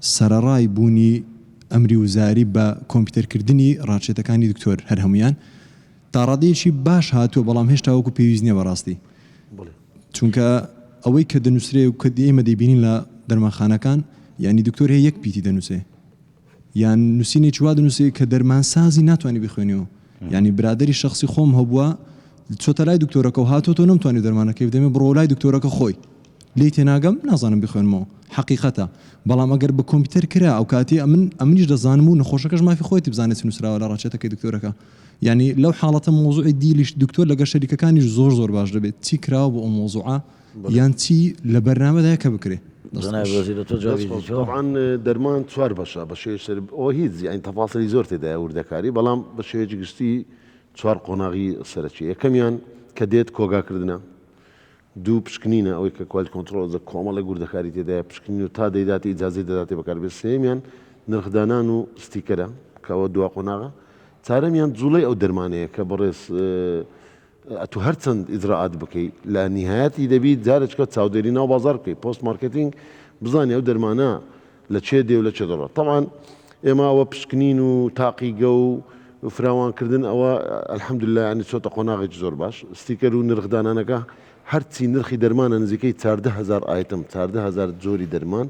سەرەڕای بوونی ئەمری وزاری بە کۆمپیوتەرکردنی ڕاچێتەکانی دکتۆر هەر هەمویان تا ڕادەیەکی باش هاتووە بەڵام هێشتا وەکو پێویست نییە بەڕاستی چونکە ئەوەی کە دەنووسرێ و کە ئێمە دەیبینین لە دەرمانخانەکان ینی دکتۆر هەیە یەک پیتی دەنووسێ یان نووسینێکی وا دەنووسێ کە دەرمانسازی ناتوانانی بخوێنیەوە ینی برادری شخصی خۆم هەبووە چۆتە لای دکتۆرەکە و هاتۆ تۆ نەمتوانی دەرمانەکەی بدەمێ بڕۆ لای دکتۆرەکە خۆی لی تێناگەم نازانم بخوێنمەوە حقیقەتە بەڵام ئەگەر بە کۆمپیوتەر کرا ئەو کاتی ئەمنیش دەزانم و نەخۆشەکەش مافی خۆیتی بزانێت نووسراوە لە ڕاچێتەکەی دکتۆرەکە ینی لەو حاڵەتە مۆزوعی دیلیش دکتۆر لەگەر شەریکەکانیش زۆر باش دەبێت چی کراوە بۆ ئەو مۆزوعە یان چی لە بەرنامەدا کە بکرێ. طبعا دەرمان چوار بەشە بە شێوەیەک ئەوە هیچ ینی تەفاسیلی زۆر تێدایە وردەکاری بەڵام بە شێوەیەکی گشتی چوار قۆناغی سەرەکی یەکەمیان کە دێت کۆگاکردنە دوو پشکنینە ئەوەی کە کوالیتی کۆنتڕۆڵ کۆمەڵە گوردەکاری تێدایە پشکنین و تا دەیداتی ئیجازەی دەداتێ بەکاربێت سێمیان نرخدانان و ستیکەرە کەەوە دوا قۆناغە چارەمیان جوڵەی ئەو دەرمانەیە کە بەڕێز تو هەرچەند ئیجراعات بکەیت لە نیهایەتی دەبیت جارێککە چاودێری ناو بازار بکەیت پۆست مارکتینگ بزانێ ئەو دەرمانە لە چێ دێ و لە چێ دەڕات طبعاً ئێمە ئەوە پشکنین و تاقیگە و فراوانکردن ئەوە الحەمدولله ینی چۆتە قۆناغێکی زۆر باش ستیکەر و نرخدانانەکە هەرچی نرخی دەرمانە نزیکەی 14,000 ئایتم 14,000 جۆری دەرمان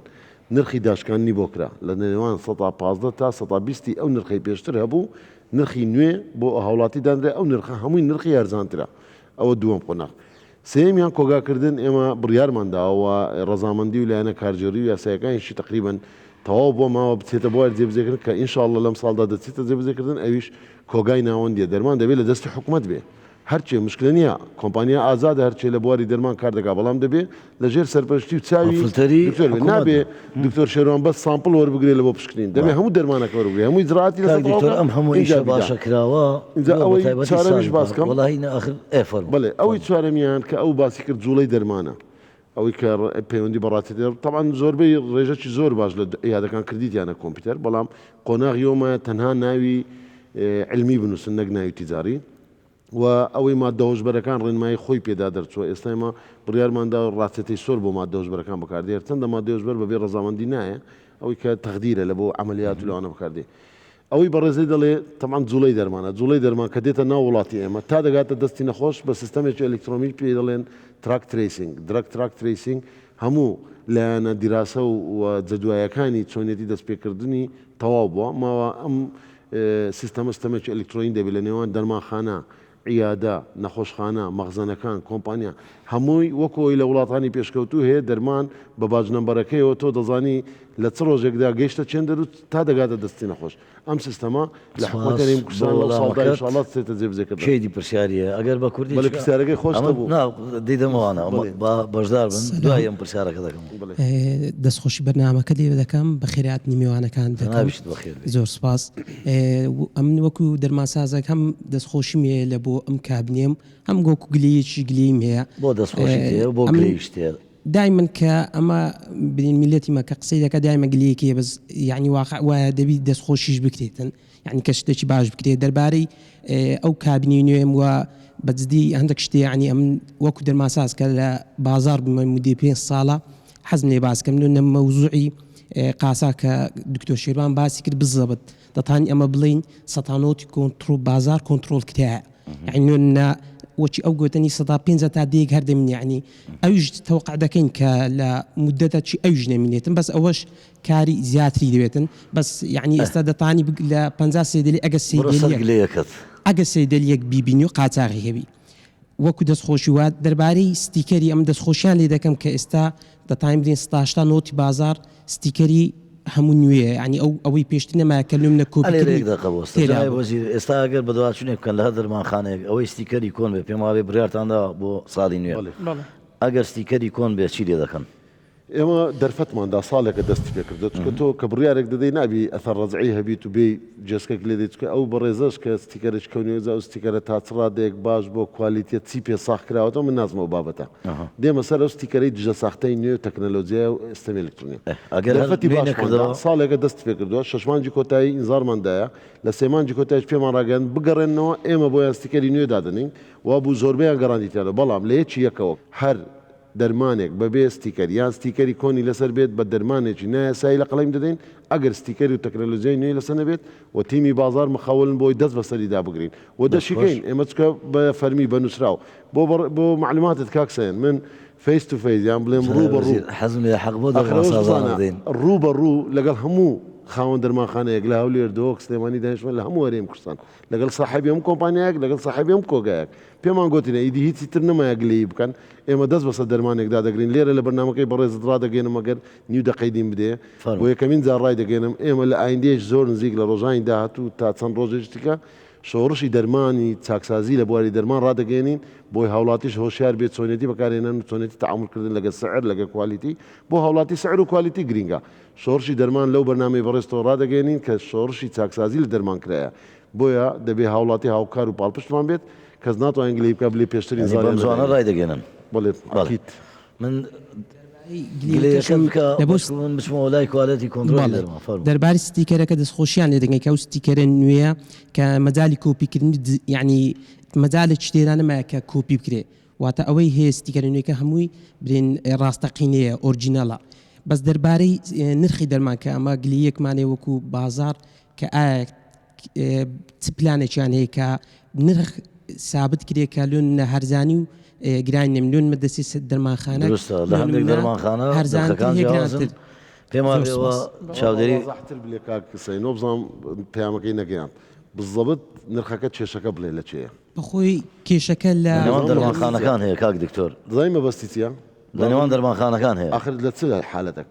نرخی داشکانی بۆ کرا لە نێوان 115 تا 120 ئەو نرخی پێشتر هەبوو نرخی نوێ بۆ هەوڵاتی دانرێ ئەو نرخە هەمووی نرخی یارزانترا ئەوە دووەم قۆناغ سێمیان کۆگاکردن ئێمە بڕیارمانداوە ڕەزامەندی و لایەنە کارژێری و یاسایەکانیشی تقریبن تەواو بۆ ماوە بچێتە بۆ جێبجێکردن کە ئینشاءالله لەم ساڵدا دەچێتە جێبجێکردن ئەویش کۆگای ناوەندیە دەرمان دەبێت لە دەستی حکوومەت بێ هەرچێ مشکلە نییە کۆمپانیا ئازادە هەرچێ لە بواری دەرمان کار دەکات بەڵام دەبێت لەژێر سەرپەرشتی و چاوی نابێ دکتۆر شێروان بەس سامپڵ وەربگرێت لە بۆ پشکنین دەبێت هەموو دەرمانەکە وەربگرێت هەمووی زراعەتی دکتۆر ئەم هەموو ئیشە باشە کراوە ئەوەی چارەمیش باسکەم بڵێ ئەوەی چوارەمیان کە ئەو باسی کرد جوڵەی دەرمانە ئەوەی کە پەیوەندی بەڕاستی طبعاً زۆربەی ڕێژەی زۆر باش لە یادەکان کردیتیانە کۆمپیوتەر بەڵام قۆناغی ئەومە تەنها ناوی علمی بنووسن نەک ناوی تیجاری و ئەوەی مادەهۆشبەرەکان ڕێنمایی خۆی پێدا دەرچووە ئێستا ئێمە بڕیارماندا ڕاستێتی سۆر بۆ مادەهۆشبەرەکان بەکاردێت چەندە مادەهۆشبەر بەبێ ڕەزامەندی نایە ئەوەی کە تەقدیرە لە بۆ عملیات و لەوانە بەکاردێ ئەوەی بەڕێزەی دەڵێ تەمان جوڵەی دەرمانە جوڵەی دەرمان کە دێتە ناو وڵاتی ئێمە تا دەگاتە دەستی نەخۆش بە سیستەمێکی ئەلکترۆنیک پێ دەڵێن تراک تریسینگ درەگ تراک تریسینگ هەموو لایەنە دیراسە و جەدوایەکانی چۆنیەتی دەستپێکردنی تەواو بووە ماوە ئەم سیستەمەستەمێکی ئەلکترۆنی دەبێت لە نێوان دەرمانخانە عیادە نەخۆشخانە مەخزنەکان کۆمپانیا هەمووی وەکۆی لە وڵاتانی پێشکەوتوو هەیە دەرمان بە باجنەمبەرەکەیەوە تۆ دەزانی لە چ ڕۆژێکدا گەیشتە چێن دەروت تا دەگاتە دەستی نەخۆش ئەم سیستەمە لە حکوومەتەریم کوردستان لە ساڵدا ئینشاءالله چێتە جێبجێکردن کێدی پرسیاریە ئەگەر بە کوردی بەڵێ پرسیارەکەی خۆشتە بوو دیدەمەوانە بەشدار بن دوای ئەم پرسیارەکە دەکەم دەستخۆشی بەرنامەکە لێ دەکەم بە خێراتنی میوانەکان دەکەم زۆر سپاس ئەم وەکو دەرمانسازێک هەم دەستخۆشیمێ لە بۆ ئەم کابنێم هەم گۆکو گلەیەکی گلیم هەیە بۆ دەستخۆشی بۆ گلەیشتێ دائما کە ئەمە بین میلەتی مەکە قسەی دەکە دائما گلەیەکیە بەس یعنی واقع وایە دەبی دەستخۆشیش بکرێتن یعنی کە شتێکی باش بکرێت دەربارەی ئەو کابینی نوێم وە بەجددی هەندێک شتێ ینی ئەم وەکو دەرمانساز کە لە بازار بمە مودی 5 ساڵە حەزم لێ باسکەم نە مەوزوعی قاسا کە دکتۆر شێروان باسی کرد بزەبت دەتانی ئەمە بڵین سەتانۆتی کۆنتڕۆل بازار کۆنتڕۆل کرایە یعنی وەچی ئەو گوتنی سەدا 5 تا دێک هەردەمین یعنی ئەوش تەوقع دەکەین کە لە مدەتە چی ئەوش نەمینێتن بەس ئەوەش کاری زیاتری دەوێتن بەس یعنی ئێستا دەتانی لە 50 سێدلی ئەگە سێدلیەک بیبینی و قاچاغی هەبی وەکو دەستخۆشی وات دەربارەی ستیکەری ئەم دەستخۆشیان لێ دەکەم کە ئێستا دەتایم برین 80 نۆتی بازار ستیکەری هەموو نوێ ینی ئەوەی پێشتر نەمایە کەلوم نە کۆپی ئێستا ئەگەر بەدواچونێ بکەن لە هەر دەرمانخانەیەک ئەوەی ستیکەری کۆن بێ پێم وابێ بڕیارتاندا بۆ ساڵی نوێ ئەگەر ستیکەری کۆن بێ چی لێ دەکەن ئێمە دەرفەتماندا ساڵێکە دەستی پێکردو چکە تۆ کە بڕیارێک دەدەی نابی ئەثەر ڕەجعی هەبیت و بێ جێسکێک لێ دەیت ئەو بەڕێزەش کە ستیکەرش کەونێزە ئەو ستیکەرە تاچڕادێک باش بۆ کوالیتیە چی پێ ساخ کراوەتەوە من نازمەوە بابەتە دێمە سەر ئەو ستیکەرەی دژە ساختەی نوێ و تەکنەلۆجیای و ئێستەمی ئەلکترۆنی ئەگەر ساڵێکە دەستی پێکردووە شەشمانجی کۆتایی ئینزارماندایە لە سێمانجی کۆتایش پێمان ڕاگەن بگەڕێنەوە ئێمە بۆیان ستیکەری نوێ دادنین وا بوو زۆربەیان گەڕاندیتیانە بەڵام لە یەکی یەکەوە هەر دەرمانێک بەبێ ستیکەر یان ستیکەری کۆنی لەسەر بێت بە دەرمانێکی نایاسایی لە قەڵەیم دەدەین ئەگەر ستیکەری و تەکنەلۆژیای نوێی لەسەر نەبێت و تیمی بازار مخاولن بۆی دەست بەسەریدا بگرین و دەشیکەین ئێمە چکە بە فەرمی بەنووسراو بۆ معلوماتت کاکسەیان من فیس تو فیس یان بڵێم ڕوو بە ڕوو حەزم لێ حەق بۆ دەڕۆ ڕوو بە ڕوو لەگەڵ هەموو خاوەن دەرمانخانەیەک لە هەولێر دۆک سلێمانی دانیشتوان لە هەموو وەرێم کوردستان لەگەڵ ساحەبی هەموو کۆمپانیایەک لەگەڵ ساحەبی هەموو کۆگایەک پێمان گوتینە ئیدی هیچی تر نەمایە گلەیی بکەن ئێمە دەست بەسەر دەرمانێکدا دەگرین لێرە لە بەرنامەکەی بەڕێزت ڕادەگەێنم ئەگەر نیو دەقەیدیم بدێ بۆ یەکەمین جار ڕای دەگەێنم ئێمە لە ئایندێش زۆر نزیک لە ڕۆژانی داهاتوو تا چەند ڕۆژێکتیکە شۆڕشی دەرمانی چاکسازی لە بواری دەرمان ڕدەگەێنین بۆی هاوڵاتیش هۆشیار بێت چۆنێتی بەکارێنان و چۆنێتی تەعاملکردن لەگە سعر لەگە کوالیتی بۆ هاوڵاتی سعر و کوالیتی گرینگە شۆڕشی دەرمان لەو بەرنامەی بەڕێستەوە ڕدەگەێنین کە شۆڕشی چاکسازی لە دەرمان کرایە بۆیە دەبێ هاوڵاتی هاوکار و پاڵپشتمان بێت کەس ناتوانین گلەی بکە بلێ پێشتری زانە ڕای دەگەێنن بڵێت من بچمەوە لای کوالەتی کۆنتڕۆلی دەرمان دەرباری ستیکەرەکە دەستخۆشیان لێ دەگەین کە ئەو ستیکەرە نوێیە کە مەجای کۆپیکردنی یعنی مەجالە شتێران نەمایە کە کۆپی بکرێ واتە ئەوەی هەیە ستیکەرە نوێیەکە هەمووی برێن ڕاستەقینەیە ئۆرجینەڵە بەس دەربارەی نرخی دەرمان کە ئەمە گلیەکمانێ وەکو بازار کە ئایا چ پلانێکیان هەیە کە نرخ ثابت کرێ کە لۆن هەرزانی و گرانی نمیلیۆن مەدەسی دەرمانخانە لە هەندێک دەرمانخانە هەرزانتر پێم وابێەوە چاودێری زەحتر بلێ کاکسەی نۆبزانم پەیامەکەی نەگەیان بزەبت نرخەکە کێشەکە بڵێ لە چێە بەخۆی کێشەکە لە نێوان دەرمانخانەکان هەیە کاک دکتۆر دڵی مەبەستی چیە لە نێوان دەرمانخانەکان هەیە آخر لە چ حالەتێک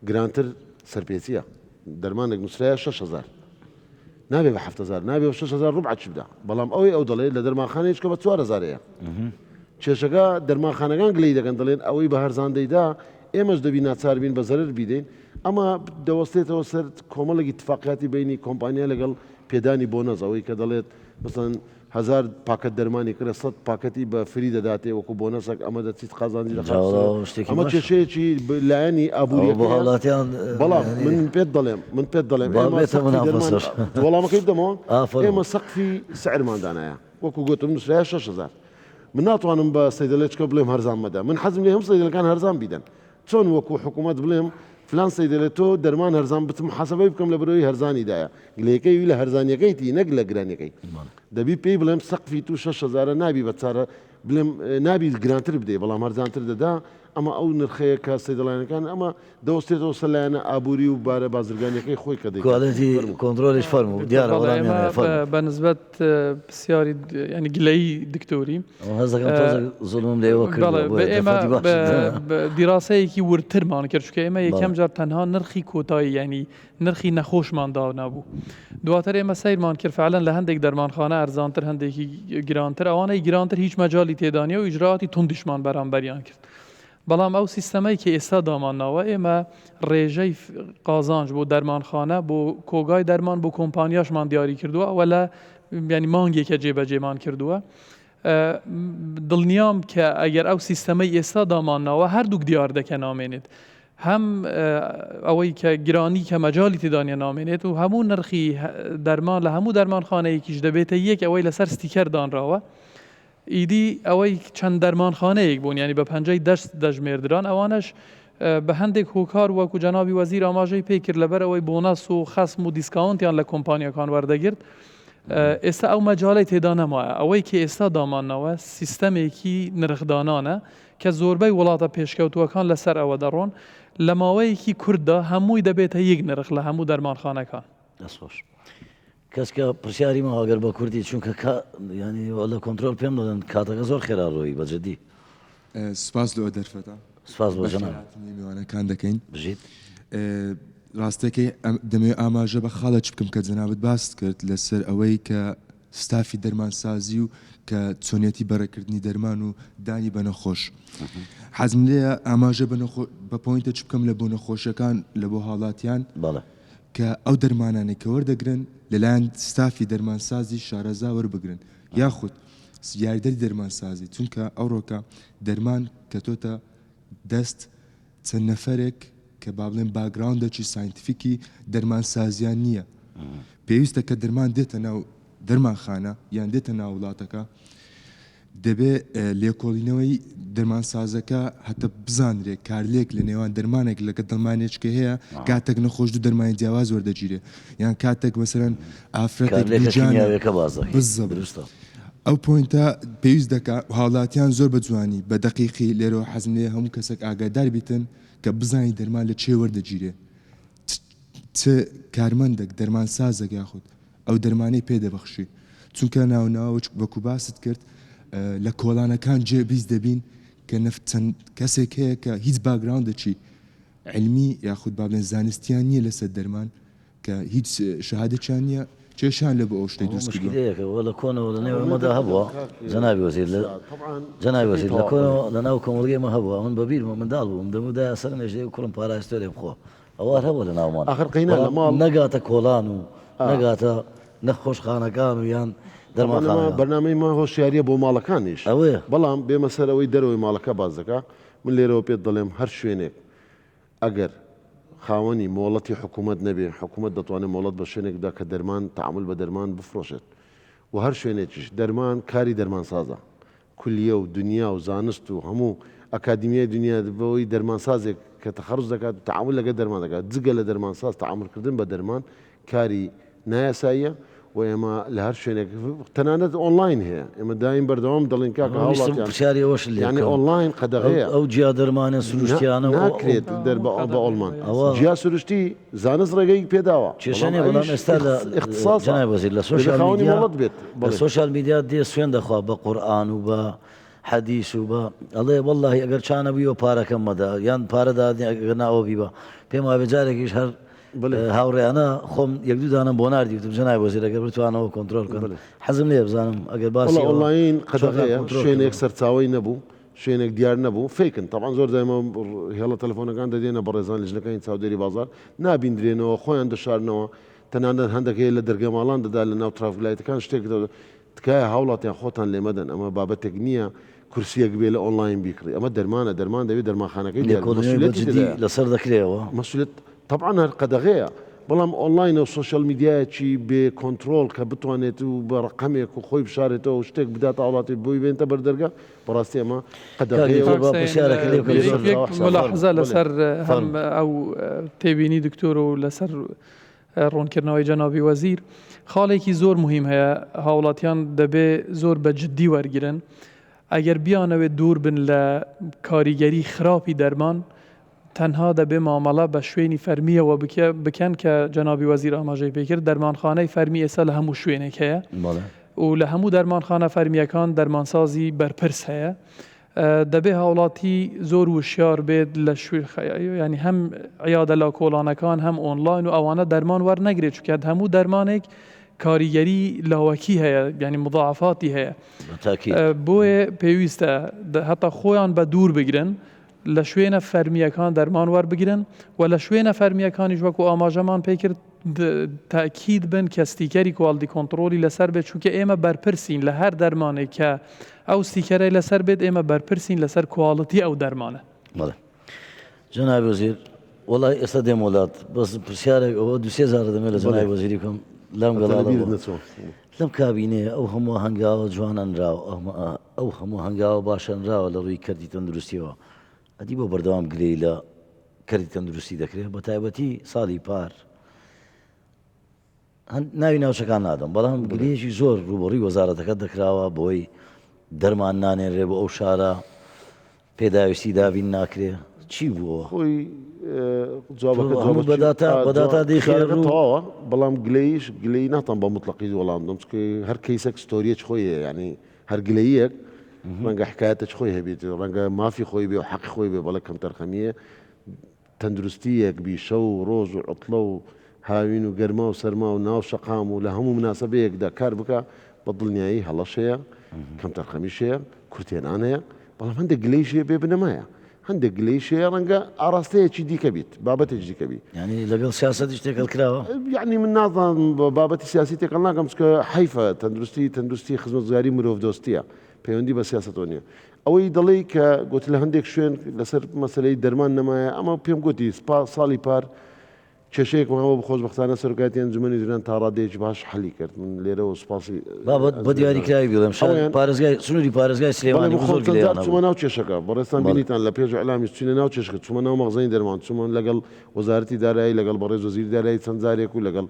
گرانتر سەرپێچیە دەرمانێک نووسرایە 6,000 نابێ بە 7,000 نابێ 6,000 ڕوبع چ بدە بەڵام ئەوەی ئەو دەڵێت لە دەرمانخانەیەچکە بە 4,000ەیە کێشەکە دەرمانخانەکان گلەی دەکەن دەڵێن ئەوەی بە هەرزان دەیدا ئێمەش دەبی ناچار بین بە زەرر بیدەین ئەمە دەوەستێتەوە سەر کۆمەڵێکی اتفاقیاتی بینی کۆمپانیا لەگەڵ پێدانی بۆنەز ئەوەی کە دەڵێت مثلەن 1000 پاکەت دەرمانی کرە 100 پاکەتی بە فری دەداتێ وەکو بۆنەسێک ئەمە دەچیت قازانجی ئەمە کێشەیەکی لایەنی ئابووری بۆ هاوڵاتیان بەڵام من پێت دەڵێم وەڵامەکەی دەمەوە ئێمە سەقفی سعرماندانایە وەکو گوتم نووسرایە 6,000 من ناتوانم بە سەیدەلێچکە بڵێم هەرزان مەدە من حەزم لێ هەم سەیدەلەکان هەرزان بیدەن چۆن وەکو حکوومەت بڵێم فلان سەیدەلێت تۆ دەرمان هەرزان بتم حەسەبەی بکەم لە بەرەوەی هەرزانیدایە گلەکەی لە هەرزانیەکەیتی نەک لە گرانیەکەی دەبی پێی بڵێم سەقفی تو 6,000 نابی بە چارە بڵێم نابی گرانتر بدێ بەڵام هەرزانتر دەدا ئەمە ئەو نرخەیە کە سەیدەڵانەکان ئەمە دەوەستێتەوە سەلایەنە ئابووری و بارە بازرگانیەکەی خۆی کە کوالەتی کۆنتڕۆلیش فەرموو دیارە بەنسبەت پرسیاری ینی گلەی دکتۆری زوڵم لێەوە ئێمە دیراسەیەکی ورترمان کرد چکە ئێمە یەکەم جار تەنها نرخی کۆتایی ینی نرخی نەخۆشمان داو نبوو دواتر ئێمە سیرمان کرد فعلەن لە هەندێک دەرمانخانە ئەرزانتر هەندێکی گرانتر ئەوانەی گرانتر هیچ مەجاڵی تێدانیە و ئیجراعاتی توندیشمان بەرامبەریان کرد بەڵام ئەو سیستەمەی کە ئێستا دامانناوە ئێمە ڕێژەی قازانج بۆ دەرمانخانە بۆ کۆگای دەرمان بۆ کۆمپانیاشمان دیاری کردووە ئەوە لە ینی مانگێکە جێبەجێمان کردووە دڵنیام کە ئەگەر ئەو سیستەمەی ئێستا دامانناوە هەردووک دیار دەکە نامێنێت هەم ئەوەی کە گرانی کە مەجاڵی تێدانە نامێنێت و هەموو نرخی دەرمان لە هەموو دەرمانخانەیەکیش دەبێتە یەک ئەوەی لەسەر ستیکەر دانراوە ئیدی ئەوەی چەند دەرمانخانەیەک بوون ینی بە 50 دەست دەژمێردران ئەوانش بە هەندێک هۆکار وەکو جەنابی وەزیر ئاماژەی پێ کرد لەبەر ئەوەی بۆنەس و خەسم و دیسکاونتیان لە کۆمپانیەکان وەردەگرت ئێستا ئەو مەجاڵی تێدا نەمایە ئەوەی کە ئێستا دامانەوە سیستەمێکی نرخدانانە کە زۆربەی وڵاتە پێشکەوتووەکان لەسەر ئەوە دەڕۆن لە ماوەیەکی کوورتدا هەمووی دەبێتە یەک نرخ لە هەموو دەرمانخانەکان. دەستخۆش کەس کە پرسیاری ماوەگەر بە کوردی چونکە ینی لە کۆنتترۆل پێم دەدەن کاتەکە زۆر خێرا ڕۆی بەجددی سپاس لەوە دەرفەتە سپاس بۆ جەناب میوانەکان دەکەین بژیت ڕاستەکەی دەمێ ئاماژە بە خاڵە چ بکەم کە جەنابەت باست کرد لەسەر ئەوەی کە ستافی دەرمانسازی و کە چۆنیەتی بەڕێکردنی دەرمان و دانی بە نەخۆش حەزم لێە ئاماژە بە پۆینتە چ بکەم لە بۆ نەخۆشەکان لە بۆ هاڵاتیان بەڵێ کە ئەو دەرمانانێک کە وەردەگرن لەلایەن ستافی دەرمانسازی شارەزا وەربگرن یاخود یاریدەری دەرمانسازی چونکە ئەوڕۆکە دەرمان کە تۆتە دەست چەند نەفەرێک کە با بڵێن باگراوندێکی ساینتیفیکی دەرمانسازیان نییە پێویستە کە دەرمان دێتە ناو دەرمانخانە یان دێتە ناو وڵاتەکە دەبێ لێکۆڵینەوەی دەرمانسازەکە هەتە بزانرێت کارلێک لە نێوان دەرمانێک لەگە دەرمانێککە هەیە کاتێک نەخۆش دوو دەرمانی جیاواز وەردەگیرێ یان کاتێک مەسەرەن ئافرەتێکیاوەکە بازە بزە ئەو پۆینتە پێویست دەکا هاوڵاتیان زۆر بە جوانی بە دەقیقی لێرەوە حەزم لێ هەموو کەسێک ئاگادار بیتن کە بزانی دەرمان لە چێ وەردەگیرێ چ کارمەندێک دەرمانسازێک یاخود ئەو دەرمانەی پێدەبەخشی چونکە ناوناوە وەکو باست کرد لە کۆڵانەکان جێ بیست دەبین کە چەند کەسێک هەیە کە هیچ باگراوندێکی علمی یاخود با بڵێن زانستیان نییە لەسەر دەرمان کە هیچ شەهادەتیان نییە چێشان لە بۆ ئەو شتەی دروست مشکلەیەکەوە لە کۆنەوە لە نێوە ئەمەدا هەبووە جەنابی وەزیر جەنابی وەزیر لە کۆنەوە لە ناو کۆمەڵگەیمە هەبووە من بەبیرمە منداڵ بووم دەمودا سەر مێژەی و کوڵم پاراستۆ لێ بخۆ ئەوە هەبووە لە ناومان نەگاتە کۆڵان و نەگاتە نەخۆشخانەکان و یان بەرنامەی ما هۆشیاریە بۆ ماڵەکانیش ئەوەیە بەڵام بێمە سەرەوەی دەرەوەی ماڵەکە باز دەکا من لێرەوە پێت دەڵێم هەر شوێنێک ئەگەر خاوەنی مۆڵەتی حکوومەت نەبێ حکوومەت دەتوانێت مۆڵەت بە شوێنێکدا کە دەرمان تعامل بە دەرمان بفرۆشێت و هەر شوێنێکیش دەرمان کاری دەرمانسازە کولیە و دنیا و زانست و هەموو ئەکادیمیای دنیا بەوەی دەرمانسازێک کە تەخەڕز دەکات تعامل لەگە دەرمان دەکات جگە لە دەرمانساز تعاملکردن بە دەرمان کاری نایاساییە و ئێمە لە هەر شوێنێک تەنانەت ئۆنلاین هەیە ئێمە دایم بەردەوام دەڵێن کاکە هاوڵاتیانشاریەوەش یعنی ئۆنلاین قەدەغەیە ئەو جیا دەرمانە سروشتیانە ناکرێت بە ئۆڵمان جیا سروشتی زانست ڕێگەی پێداوە کێشانێ بەڵام ئێستا لە اختصاص وەزیر لە سوشال میدیا دێ سوێن دەخوا بە قورئان و بە حەدیث و بە ئەڵێ وەڵڵاهی ئەگەر چانە بوویەوە پارەکەم مەدا یان پارەدا ئەگەر ناوە بیبە پێم وایە جارێکیش هەر هاوڕێیانە خۆم یەک دوو دانم بۆ ناردیوتم جەنابی وەزیر ئەگەر بتوانەوە کۆنتترۆل کردن حەزم لێ بزانم ئەگەر باسی ئۆنلاین قەدەغەیە شوێنێک سەرچاوی نەبوو شوێنێک دیار نەبوو فیکن تاوان زۆر دایمە هێڵە تەلەفۆنەکان دەدێنە بە ڕێزان لەژنەکانی چاودێری بازار نابیندرێنەوە خۆیان دەشارنەوە تەنانەت هەندێک لە دەرگە ماڵان دەدا لە ناو ترافلایتەکان شتێک تکایە هاوڵاتیان خۆتان لێ مەدەن ئەمە بابەتێک نییە کورسیەک بێ لە ئۆنلاین بیکڕی ئەمە دەرمانە دەرمان دەوێت دەرمانخانەکەی لەسەر دەکرێەوە مەسئولێت طبعا هەر قەدەغەیە بەڵام ئۆنلاین و سوۆشیال میدیایەکی بێ کۆنتترۆل کە بتوانێت و بە ڕقەمێک و خۆی بشارێتەوە و شتێک بدات وڵاتی بۆی بێنتە بەردەرگا بەڕاستی ئەمە قەدەغەیە لەسەر هەم ئەو تێبینی دکتۆر و لەسەر ڕوونکردنەوەی جەنابی وەزیر خاڵێکی زۆر مهم هەیە هاوڵاتیان دەبێ زۆر بە جددی وەرگرن ئەگەر بیانەوێت دوور بن لە کاریگەری خراپی دەرمان تەنها دەبێ مامەڵە بە شوێنی فەرمیەوە بکەن کە جەنابی وەزیر ئاماژەی پێکرد دەرمانخانەی فەرمی ئێستا لە هەموو شوێنێک هەیە و لە هەموو دەرمانخانە فەرمیەکان دەرمانسازی بەرپرس هەیە دەبێ هاوڵاتی زۆر وشیار بێت لە ینی هەم عیادە لە کۆڵانەکان هەم ئۆنلاین و ئەوانە دەرمان وەرنەگرێت چونکە هەموو دەرمانێک کاریگەری لاوەکی هەیە ینی مضاعفاتی هەیە بۆیە پێویستە هەتا خۆیان بە دوور بگرن لە شوێنە فەرمیەکان دەرمان وەربگرن و لە شوێنە فەرمیەکانیش وەکو ئاماژەمان پێکرد تاکید بن کە ستیکەری کواڵیتی کۆنتترۆلی لەسەر بێت چونکە ئێمە بەرپرسین لە هەر دەرمانێک کە ئەو ستیکەرەی لەسەر بێت ئێمە بەرپرسین لەسەر کواڵیتی ئەو دەرمانە. جەنابی وەزیر وەڵای ئێستا دێم وڵات بەس پرسیارێک ئەوە دوسێ زارە دەمێت لە جەنابی وەزیری کۆم لەم لەم کابینەیە ئەو هەموو هەنگاوە جوانەنراوە ئەو هەموو هەنگاوە باشەنراوە لە ڕووی کردی تەندروستیەوە ئەدی بۆ بەردەوام گرەی لە کردی تەندروستی دەکرێت بە تایبەتی ساڵی پار ناوی ناوچەکان نادەم بەڵام گلەیەکی زۆر ڕوبەڕووی وەزارەتەکە دەکراوە بۆی دەرمان نانێنرێ بۆ ئەو شارە پێداویستی دابین ناکرێ چی بووە؟ خۆی هەموو بەداتا دەیخێڕەوە بەڵام گلەیش گلەی ناتان بە مطلقی وەڵام دەم چکە هەر کەیسێک ستۆریەک خۆیە ینی هەر گلەیەک ڕەنگە حکایەتەش خۆی هەبێت ڕەنگە مافی خۆی بێ و حەقی خۆی بێ بەڵە کەم تەرخەمیە تەندروستیەک بی شەو و ڕۆژ و عوتڵە و هاوین و گەرما و سەرما و ناو شەقام و لە هەموو مناسبەیەکدا کار بکە بە دڵنیایی هەڵەشەیە کەم تەرخەمیشەیە کورتێنان هەیە بەڵام هەندێک گلەیشێ بێ بنەمایە هەندێک گلەیشەیە ڕەنگە ئاراستەیەکی دیکە بیت بابەتێکی دیکە بیت ینی لەگەڵ سیاسەتیش تێکەڵ کراوە یعنی من نازانم بابەتی سیاسی تێکەڵ ناکەم چکە حیفە تەندروستی خزمەتگوزاری مرۆڤ دۆستیە پەیوەندی بە سیاستۆ نییە ئەوەی دەڵێ کە گوتی لە هەندێک شوێن لەسەر مەسلەی دەرمان نەمایە ئەمە پێم گوتی ساڵی پار کێشەیەک ماوە بخۆشبەختانە سەرۆکاتی ئەنجومەنی جوێنان تا ڕادەیەکی باش حەلی کرد من لێرەوە سوپاسی بابەت بە دیاریکراوی بڵێم پارێزگای سنووری پارێزگای سلێمانی زۆر گلەیانە چوومە ناو کێشەکە بەڕێستان بینیتان لە پێش ئەعلامی چوونە ناو کێشەکە چوومە ناو مەغزەی دەرمان چوومە لەگەڵ وەزارەتی دارایی لەگەڵ بەڕێز وەزیری دارایی چەند جارێک و لەگەڵ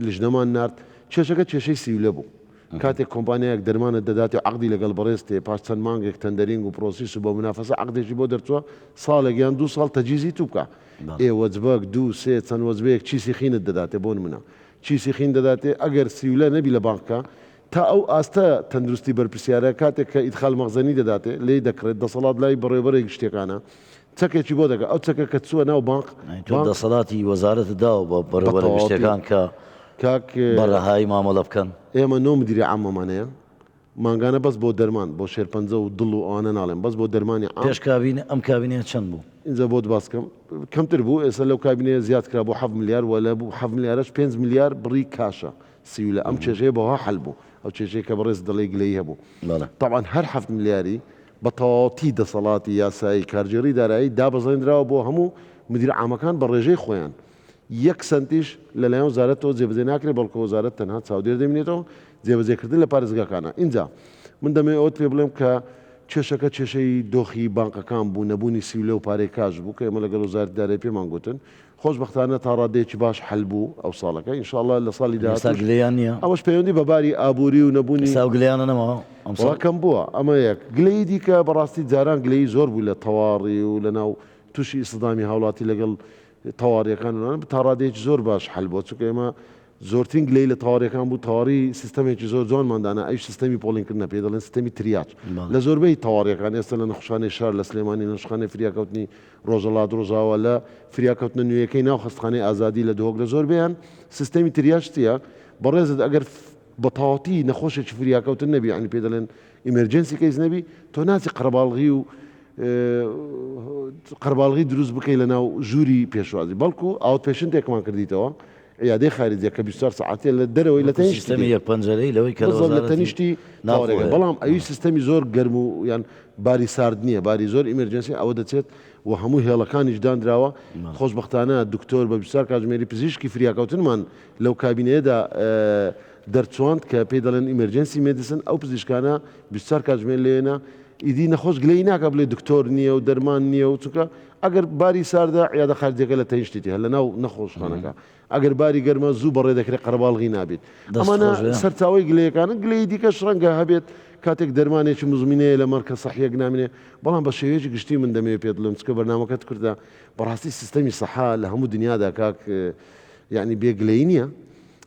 لیژنەمان نارد کێشەکە کێشەی سیولە بوو کاتێک کۆمپانیایەک دەرمانت دەداتێ عقدی لەگەڵ بەڕێستێ پاش چەند مانگێک تەندەرینگ و پرۆسیس و بۆ منافەسە عقدێکی بۆ دەرچووە ساڵێک یان 2 ساڵ تەجیزی تو بکە وەجبەک 2 3 چەند وەجبەیەک چیسی خینت دەداتێ بۆ نمونە چیسی خین دەداتێ ئەگەر سیولە نەبی لە بانکە تا ئەو ئاستە تەندروستی بەرپرسیارە کاتێک کە ئیدخال مەغزەنی دەداتێ لێی دەکرێت دەسەڵات لای بەڕێوەبەرێک شتێکانە چەکێکی بۆ دەکە ئەو چەکە کە چووە ناو بانک دەسەڵاتی وەزارەتدا و بە بەڕێوەبەر شتێکان کە بەڕەهایی مامەڵە بکەن ئێمە نۆ مدیری عامەمانەیە مانگانە بەس بۆ دەرمان بۆ شێرپەنجە و دڵ و ئەوانە ناڵێن بەس بۆ دەرمانی پێش کابینە ئەم کابینەیە چەند بوو اینجا بۆ باسکەم کەمتر بوو ئێستا لەو کابینەیە زیاد کرا بۆ 7 میلیار ولا بوو 7 میلیارش 5 میلیار بڕی کاشە سیولە ئەم کێشەیە بەها حەل بوو ئەو کێشەیە کە بەڕێز دڵی گلەی هەبوو طبعا هەر 7 میلیاری بە تەواوەتی دەسەڵاتی یاسایی کارژێڕی دارایی دابەزێنراوە بۆ هەموو مدیر عامەکان بە ڕێژەی خۆیان 1 سنتیش لەلایەن وەزارەتەوە جێبەجێ ناکرێت بەڵکو وەزارەت تەنها چاودێر دەبینێتەوە جێبەجێکردن لە پارێزگاکانە اینجا من دەمێ ئەوت پێ بڵێم کە کێشەکە کێشەی دۆخی بانکەکان بوو نەبوونی سیولە و پارەی کاژ بوو کە ئێمە لەگەڵ وەزارەتی دارایی پێمان گوتن خۆشبەختانە تا ڕادەیەکی باش حەل بوو ئەو ساڵەکە ئینشاءالله لە ساڵی گلەیان نییە ئەوەش پەیوەندی بە باری ئابووری و نەبوونی گلەیانە نەماوە کەم بووە ئەمە یەک گلەی دیکە بەڕاستی جاران گلەی زۆر بوو لە تەواڕی و لە ناو تووشی ئیسڵامی هاوڵاتی لەگەڵ تەواڕیەکان تا ڕادەیەکی زۆر باش حەل بووە چونکە ئێمە زۆرترین گلەی لە تەواڕیەکان بوو تەواڕی سیستەمێکی زۆر جوانماندانە ئەوش سیستەمی پۆڵینکردنە پێ دەڵێن سیستەمی تریاج لە زۆربەی تەواڕیەکان ئێستا لە نەخۆشخانەی شار لە سلێمانی نەخۆشخانەی فریاکەوتنی ڕۆژەڵات ڕۆژاوە لە فریاکەوتنە نوێیەکەی ناو خەستخانەی ئازادی لە دۆک لە زۆربیان سیستەمی تریاج چییە بەڕێزت ئەگەر بە تەواوەتی نەخۆشێکی فریاکەوتن نەبی ینی پێ دەڵێن ئیمەرجەنسی کەیس نەبی تۆ ناچی قەرەباڵغی و قەرەباڵغی دروست بکەی لە ناو ژووری پێشوازی بەڵکو ئاوت پێشنتێکمان کردیتەوە عیادەی خارجیە کە 24 ساعتێ لە دەرەوەی لە سیستەمی پەنجەرەی لەوەی کە لە تەنیشتی ناوەڕێگە بەڵام ئەوی سیستەمی زۆر گەرم و یان باری سارد نییە باری زۆر ئیمەرجەنسی ئەوە دەچێت و هەموو هێڵەکانیش دانراوە خۆشبەختانە دکتۆر بە 24 کاتژمێری پزیشکی فریاکەوتنمان لەو کابینەیەدا دەرچواند کە پێی دەڵێن ئیمەرجەنسی مێدیسن ئەو پزیشکانە 24 کاتژمێر لێنە ئیدی نەخۆش گلەی ناکە بڵێ دکتۆر نییە و دەرمان نییە و چونکە ئەگەر باری ساردا عیادە خارجیەکە لە تەنیشتی هەر لە ناو نەخۆشخانەکە ئەگەر باری گەرمە زوو بەڕێ دەکرێت قەرەباڵغی نابێت ئەمانە سەرچاوی گلەیەکانە گلەی دیکەش ڕەنگە هەبێت کاتێک دەرمانێکی مزمینەیە لە مەرکە سەحیەک نامێنێ بەڵام بە شێوەیەکی گشتی من دەمەوێت پێت بڵێم چکە بەرنامەکەت کردە بەڕاستی سیستەمی سەحا لە هەموو دنیادا کاک یعنی بێگلەی نییە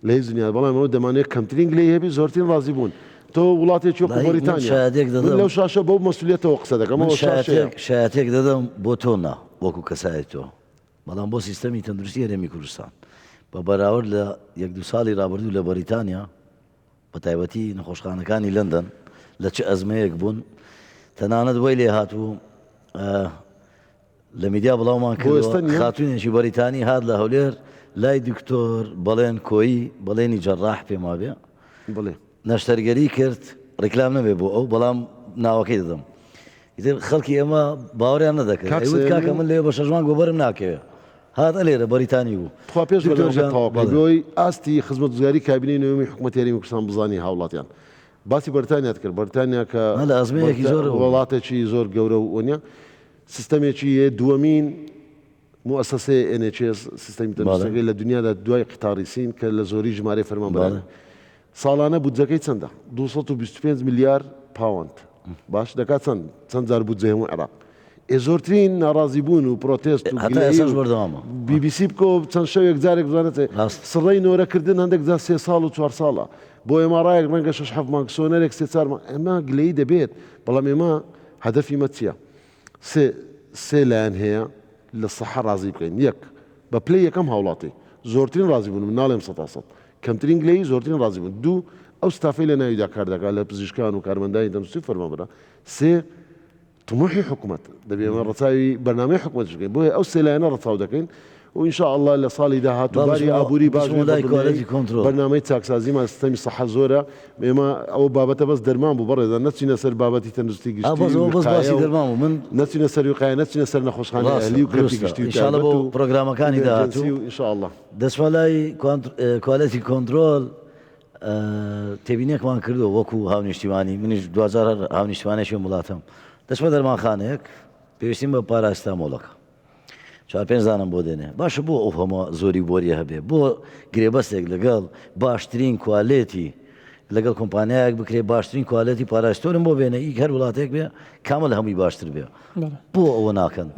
لە هیچ دنیا بەڵام ئەوە دەمانێت کەمترین گلەی هەبی زۆرترین ڕازی بوون تۆ وڵاتێکی وەکو مۆریتانیا لەو شاشە بەو مەسئولیەتەوە قسە دەکەم شایەتێک دەدەم بۆ تۆنا وەکو کەسایەت تۆ بەڵام بۆ سیستەمی تەندروستی هەرێمی کوردستان بە بەراورد لە 1-2 ساڵی ڕابردوو لە بەریتانیا بە تایبەتی نەخۆشخانەکانی لەندەن لە چه ئەزمەیەک بوون تەنانەت وەی لێ هاتوو لە میدیا بڵاومان کردوە خاتوونێکی بەریتانی هات لە هەولێر لای دکتۆر بەڵێن کۆیی بەڵێنی جەڕاح پێما بێ نەشتەرگەری کرد ڕێکلام نەبێ بۆ ئەو بەڵام ناوەکەی دەدەم ئیتر خەڵکی ئێمە باوەڕیان نەدەکرد ئەیوت کاکە من لێ بە 6 مانگ بۆ بەرم ناکەوێ هات لێرە بەریتانی بوو خوا پێش بەڵێ ئاستی خزمەتگوزاری کابینەی نوێمی حکوومەتی هەرێمی کوردستان بزانی هاوڵاتیان باسی بەریتانیات کرد بەریتانیا کە لە ئەزمەیەکی زۆر وڵاتێکی زۆر گەورە و وەنیە سیستەمێکی دووەمین مؤسسه NHS سیستمی تەندروستیەکەی لە دنیادا دوای قطاری سین کە لە زۆری ژمارە فەرمانبەرانە ساڵانە بودجەکەی چەندە 225 میلیارد پاوەند باش دەکات چەند جار بودجە هەموو عێراق زۆرترین ناڕازیبوون و پرۆتێست و حتا ئێساش بەردەوامە BBC بکۆ چەند شەوێک جارێک بزانێت سڕەی نۆرەکردن هەندێک جار 3 ساڵ و 4 ساڵە بۆ ئێمارایەک ڕەنگە 6 مانگ سۆنەرێک 3-4 مانگ ئەمە گلەیی دەبێت بەڵام ئێمە هەدەفی مە چییە سێ لایەن هەیە لە سەحە ڕازی بکەین یەک بە پلەی یەکەم هاوڵاتی زۆرترین ڕازی بوون من ناڵێم 100% کەمترین گلەیی زۆرترین ڕازی بوون دوو ئەو ستافەی لە ناویدا کار دەکات لە پزیشکان و کارمەندانی تەندروستی فەرمانبەرە سێ طموحی حکوومەت دەبێ ئێمە ڕەچاوی بەرنامەی حکوومەت بکەین بۆیە ئەو سێ لایەنە ڕەچاو دەکەین و إن شاء الله لە ساڵی داهاتوو باری ئابووری باش بەرنامەی چاکسازیمان سیستەمی سەحە زۆرە ئێمە ئەو بابەتە بەس دەرمان بوو بەڕێدا نەچینە سەر بابەتی تەندروستی نەچینە سەر وقایە نەچینە سەر نەخۆشخانەی ئەهلی و کەرتی گشتی و ئینشاءالله بۆ پرۆگرامەکانی داهاتوو إن شاء الله دەسمەلای کوالەتی کۆنترۆل تێبینێکمان کردو وەکو هاونیشتیوانی منیش 2000 هاونیشتوانێکی وڵاتم دەچمە دەرمانخانەیەک پێویستیم بە پاراستامۆڵەکە 4-5 زانم بۆ دێنێ باشە بۆ ئەو هەموو زۆری بۆریە هەبێ بۆ گرێبەستێک لەگەڵ باشترین کوالێتی لەگەڵ کۆمپانیایەک بکرێ باشترین کوالێتی پاراستۆرم بۆ بێنە ئی هەر وڵاتێک بێ کامل هەمووی باشتر بێ بۆ ئەوە ناکەن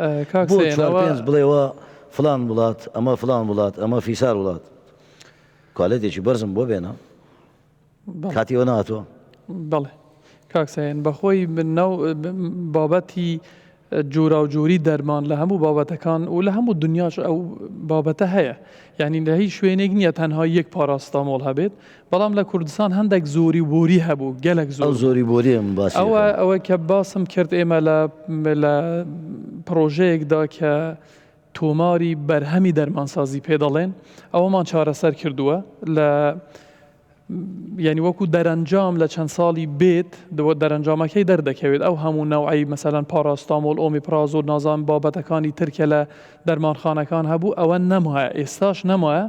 بۆ 4-5 بڵێەوە فلان وڵات ئەمە فلان وڵات ئەمە فیسار وڵات کوالێتێکی بەرزم بۆ بێنە کاتیەوە ناتوە بەڵێ کاکسێن بەخۆی بابەتی جوورا و جووری دەرمان لە هەموو بابەتەکان و لە هەموو دنیاش ئەو بابەتە هەیە یعنی لە هیچ شوێنێک نییە تەنها یەک پاراستامۆڵ هەبێت بەڵام لە کوردستان هەندێک زۆری بۆری هەبوو گەلک زۆری بۆریم باس ئەوە کە باسم کرد ئێمە لە پرۆژەیەکدا کە تۆماری بەرهەمی دەرمانسازی پێ دەڵێن ئەوەمان چارەسەر کردووە لە یعنی وەکو دەرەنجام لە چەند ساڵی بێت دەرەنجامەکەی دەردەکەوێت ئەو هەموو نەوعی مەسەلەن پاراستامۆل ئۆمیپراز و نازان بابەتەکانی ترکە لە دەرمانخانەکان هەبوو ئەوە نەمایە ئێستاش نەمایە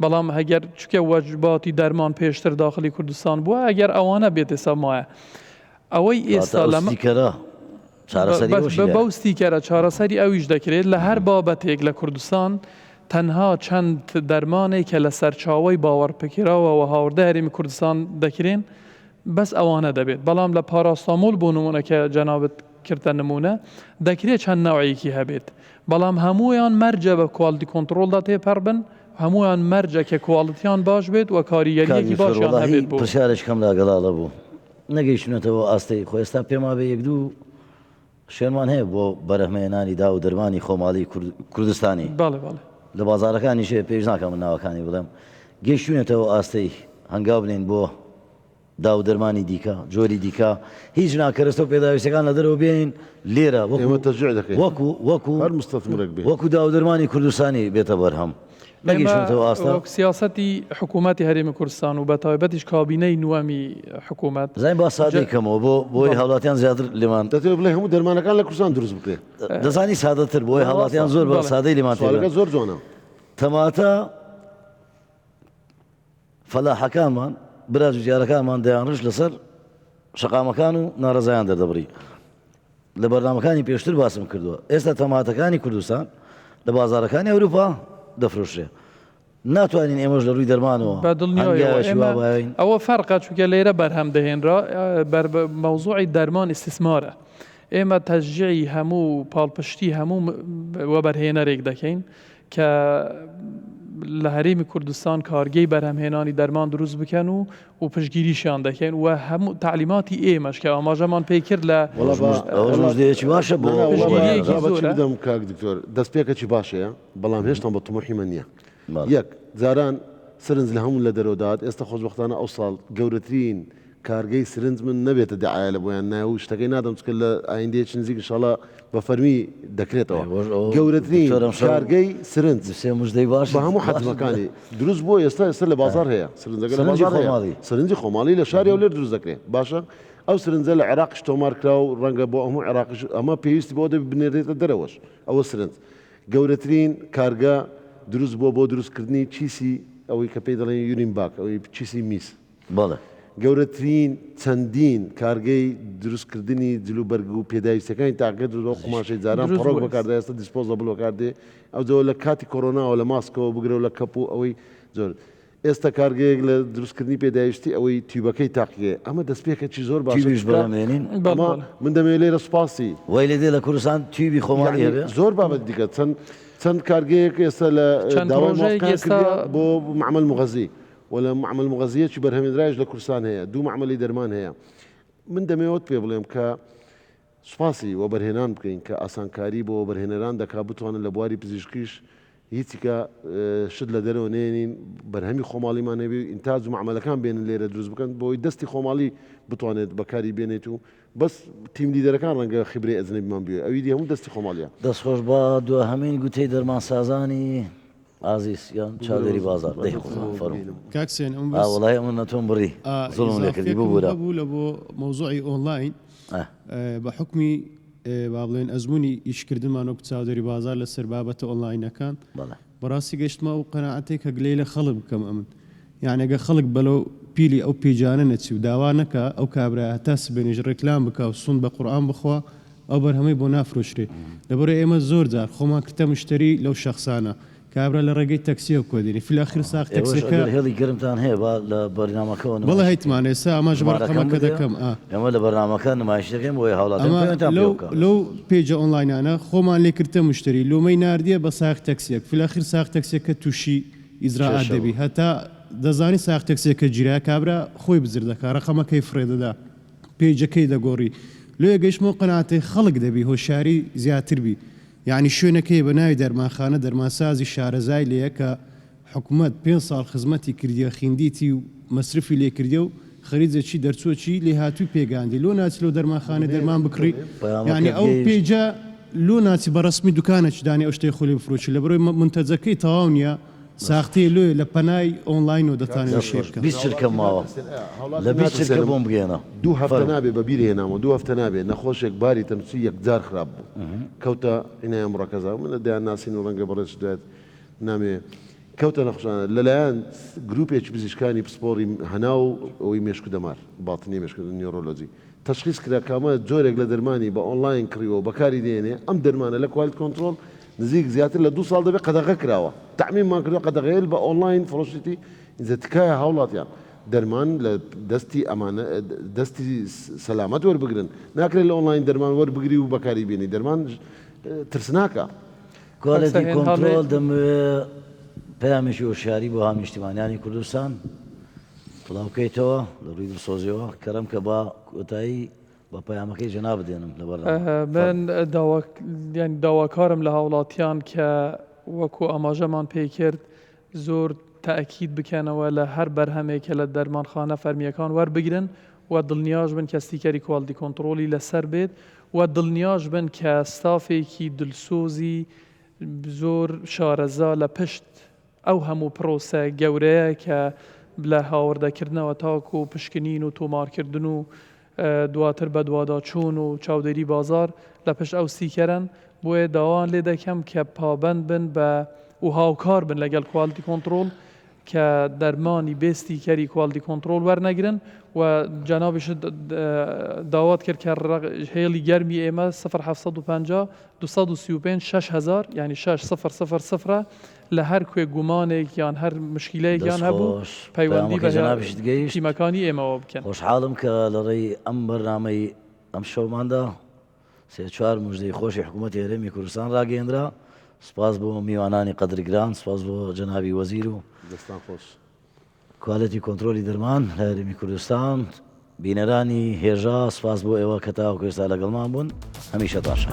بەڵام هەگەر چکە وەجباتی دەرمان پێشتر داخلی کوردستان بووە ئەگەر ئەوانە بێت ئێستا مایە ئەوەی ئێستا لەمە بەو ستیکەرە چارەسەری ئەویش دەکرێت لە هەر بابەتێک لە کوردستان تەنها چەند دەرمانێک کە لە سەرچاوی باوەڕپکراوە و هاوردە هەرێمی کوردستان دەکرێن بەس ئەوانە دەبێت بەڵام لە پاراستامۆل بۆ نمونە کە جەنابەت کردە نمونە دەکرێت چەند ناوعەیەکی هەبێت بەڵام هەموویان مەرجە بە کواڵیتی کۆنتڕۆڵدا تێپەڕ بن هەمویان مەرجە کە کواڵیتیان باش بێت و کاریگەریەکی باشیان هەبێت بۆ پرسیارێکم لاگەڵاڵە بوو نەگەیشتونەتەوە ئاستەی خۆ ئێستا پێما بێ یەک دوو شوێنمان هەیە بۆ بەرهەمهێنانی دا و دەرمانی خۆماڵی کوردستانی لە بازارەکانی شێ پێش ناکەم من ناوەکانی بڵێم گەیشتونێتەوە ئاستەی هەنگاو بنێن بۆ دا و دەرمانی دیکە جۆری دیکە هیچ ناکەرستە و پێداویستەکان لە دەرەوە بێنین لێرە وەکو دا و دەرمانی کوردستانی بێتە بەرهەم نەگەیشتونەتەوە ئاستا سیاسەتی حکوومەتی هەرێمی کوردستان و بە تایبەتیش کابینەی نوەمی حکوومەت زین با سادەیکەمەوە بۆی هاوڵاتیان زیاتر لێمان دەتەوێت بڵێ هەموو دەرمانەکان لە کوردستان دروست بکرێت دەزانی سادەتر بۆی هاوڵاتیان زۆر بە سادەی لێمان زۆر جوانە تەماتە فەلاحەکانمان براز و جارەکانمان دەیانڕش لەسەر شەقامەکان و ناڕەزایان دەردەبڕی لە بەرنامەکانی پێشتر باسم کردووە ئێستا تەماتەکانی کوردستان لە بازارەکانی ئەوروپا دەفرۆشرێ ناتوانین ئێمەش لە ڕووی دەرمانەوە ئەوە فەرقە چونکە لێرە بەرهەم دەهێنرا مەوزوعی دەرمان ئیستیسمارە ئێمە تەشجیعی هەموو پاڵپشتی هەموو وەبەرهێنەرێک دەکەین کە لە هەرێمی کوردستان کارگەی بەرهەمهێنانی دەرمان دروست بکەن و پشگیریشیان دەکەین و هەموو تعلیماتی ئێمەش کە ئاماژەمان پێی کرد لە ڕۆژدەیەکی باشە بۆ بدەم کاک دکتۆر دەستپێکێکی باشەیە بەڵام هێشتا بە تمۆحیمە نییە یەک جاران سرنج لە هەموو لە دەرەوەدات ئێستا خۆشبەختانە ئەو ساڵ گەورەترین کارگەی سرنج من نەبێتە دعایە لە بۆیان نایە و شتەکەی نادەم چکە لە ئایندەیەکی نزیک ئینشاڵڵا بە فەرمی دەکرێتەوە گەورەترین کارگەی سرنج بە هەموو حەجمەکانی دروست بۆ ئێستا لە بازار هەیە سرنجەکە لە بازار سرنجی خۆماڵی لە شاری و لێر دروست دەکرێت باشە ئەو سرنجە لە عێراقش تۆمار کرا و ڕەنگە بۆ هەموو عێراقش ئەمە پێویستی بۆ دەبێت بنێرێتە دەرەوەش ئەوە سرنج گەورەترین کارگە دروست بۆ دروستکردنی چیسی ئەوەی کە پێی دەڵێن یورین باک ئەوەی چیسی میس بەڵێ گەورەترین چەندین کارگەی دروستکردنی جلوبەرگ و پێداویستەکانی تاقیکرد و قماشەی جاران دروست پڕۆک بووە. بەکاردا ئێستا دیسپۆزەبڵ بەکاردێ ئەو جەوە لە کاتی کۆرۆناوە لە ماسکەوە بگرە و لە کەپ و ئەوەی زۆر ئێستا کارگەیەک لە دروستکردنی پێداویستی ئەوەی تیوبەکەی تاقیێ ئەمە دەستپێکێکی زۆر باش تیبیش بەڵێنین ئەمە من دەمێ لێرە سوپاسی وای لێ دێ لە کوردستان تیبی خۆماڵی هەبێ زۆر بابەت دیکە چەند کارگەیەک ئێستا لە چەند داوای پرۆژەیەک ماسکان ئێستا- کردیا بۆ معمل مغەزی ولا معمل مغەزیەکی بەرهەمێنراش لە کوردستان هەیە دوو معمەلی دەرمان هەیە من دەمەوێت پێ بڵێم کە سوپاسی وە بەرهێنان بکەین کە ئاسانکاری بۆ بەرهێنەران دەکا بتوانن لە بواری پزیشکیش هیچیکە شت لە دەرەوە نێنین بەرهەمی خۆماڵیمان هەبێ ئینتاج و معمەلەکان بێنن لێرە دروست بکەن بۆی دەستی خۆماڵی بتوانێت بەکاری بێنێت و بەس تیم لیدەرەکان ڕەنگە خبرێ ئەزنەبیمان بێ ئەوی دی هەموو دەستی خۆماڵیە دەستخۆش بە دو هەمین گوتەی دەرمانسازانی ئازیز یان چاودێری بازار فەرمو کاکسێن ئەم وڵای ئەمە نەتۆم بڕی زڵم لێکردی ببوورە بوو لە بۆ مۆزوعی ئۆنلاین بە حکمی با بڵێن ئەزمموی ئیشکردنمان وەک چاودێری بازار لەسەر بابەتە ئۆنلاینەکان بەڵێ بەڕاستی گەشتمە و قەنەعەتێک کە گلەی لە خەڵک بکەم ئەمن یانەگە خەڵک بەلەو پیلی ئەو پێجانە نەچی و داوا نەکە ئەو کابرا هەتا سبێنێژ ڕێکلام بکە و سون بە قورئان بخوا ئەو بەرهەمەی بۆ نافرۆشرێ لەبەر ئێمە زۆر جار خۆمان کردە مشتری لەو شەخصانە کابرا لە ڕێگەی تەکسیە کۆدێنی فیلاخیر ساخت تەکسەکە هێڵی گرمتان هەیە لە بەرنامەکەەوە بەڵێ هیتمان ئێستا ئەماژ بەڕقەمەکە دەکەم ئەمە لە بەرنامەکە نمایش دەکەم بۆی ئەمە لەو پێجە ئۆنلاینانە خۆمان لێکردە مشتری لۆمەی نردیە بە ساخت تەکسیەک فیلاخیر ساخت تەکسێکە تووشی ئیزراعات دەبی هەتا دەزانی ساخت تەکسێکە جیرا کابرا خۆی بزر دەکا ڕقەمەکەی فرێدەدا پێیجەکەی دەگۆڕی لێ گەیشتمەوە قەناعەتی خەڵک دەبی هۆشاری زیاتر بی یعنی شوێنەکەی بە ناوی دەرمانخانە دەرمانسازی شارەزای لەیە کە حکوومەت 5 ساڵ خزمەتی کردیە خیندیتی و مەصرفی لێکردە و خەریجەکی دەرچۆکی لێ هاتووی پێگاندی لۆ ناچی لەو دەرمانخانە دەرمان بکڕی یعنی ئەو پێجە لۆ ناچی بە ڕسمی دوکانێکی دانی ئەو شتەی خۆلی بفرۆچی لە بەرۆی منتەجەکەی تەواو نییە ساختەیە لێ لە پەنای ئۆنلاین و دەتانێت شێرکە 20 شرکە ماوە لە 20 شرکە بۆم بگێنە دوو هەفتە نابێ بە بیرهێنامەوە دوو هەفتە نابێ نەخۆشێک باری تەنووسی یەکجار خراپ بوو کەوتە ئینایە ڕەکەزا منە دەیان ناسین و ڕەنگە بەڕێز دوێت نامێ کەوتە نەخۆشانە لەلایەن گروپێکی پزیشکانی پسپۆری هەنا و ئەوەی مێشک دەمار باتنی مێشکردن نیۆڕۆلۆجی تشخیص کرا کامە جۆرێک لە دەرمانی بە ئۆنلاین کڕیەوە بەکاری دێنێ ئەم دەرمانە لە کوالت کۆنتترۆل نزیک زیاتر لە 2 ساڵ دەبێت قەدەغە کراوە تعمیممان کردو قەدەغێل بە ئۆنلاین فڕۆشتی ئینجەتکایە هاوڵاتیان دەرمان لە دەستی ئەمانە دەستی سەلامەت وەربگرن ناکرێت لە ئۆنلاین دەرمان وەربگری و بەکاری بێنی دەرمان ترسناکە کوالەتی کۆنتترۆل دەمەوێت پەیامێکی هۆشیاری بۆ هامیشتیمانیانی کوردستان بڵاوکەیتەوە لە ڕووی دڵسۆزیەوە کەرەم کە بە کۆتایی بە پەیامەکەی جەنا بدێنم لە من داواکارم لە هاوڵاتیان کە وەکو ئاماژەمان پێی کرد زۆر تاکید بکەنەوە لە هەر بەرهەمێکە لە دەرمانخانە فەرمیەکان وەربگرن و دڵنیاش بن کە ستیکەری کوالتی کۆنتترۆلی لەسەر بێت و دڵنیاش بن کە ستافێکی دلسۆزی زۆر شارەزا لە پشت ئەو هەموو پرۆسە گەورەیە کە لە هاوردەکردنەوە تاکو و پشکنین و تۆمارکردن و دواتر بە دوواداچوون و چاودێری بازار لە پشت ئەو سیکەرن بۆیە داوان لێ دەکەم کە پابند بن بە و هاوکار بن لەگەڵ کوالتی کۆنتترۆل کە دەرمانی بێستی کەری کوالتی کۆنتترۆل وەرنەگرن و جەنابیش داوات کرد کە هێڵی گەرمی ئێمە 0750 235 6000 ینی 6000 لە هەر کوێ گومانێک یان هەر مشکلەیەکیان هەبوو پەیوەندی بە تیمەکانی ئێمەوە بکەن خۆشحاڵم کە لەڕێی ئەم بەرنامەی ئەم شەوماندا 3-4 مژدەی خۆشی حکوومەتی هەرێمی کوردستان ڕاگەیەندرا سپاس بۆ میوانانی قەدرگران سپاس بۆ جەنابی وەزیر و دەستان خۆش کوالەتی کۆنتترۆلی دەرمان لە هەرێمی کوردستان بینەرانی هێژا سپاس بۆ ئێوە کە تاوەکو ئێستا لەگەڵمان بوون هەمیشە باشە.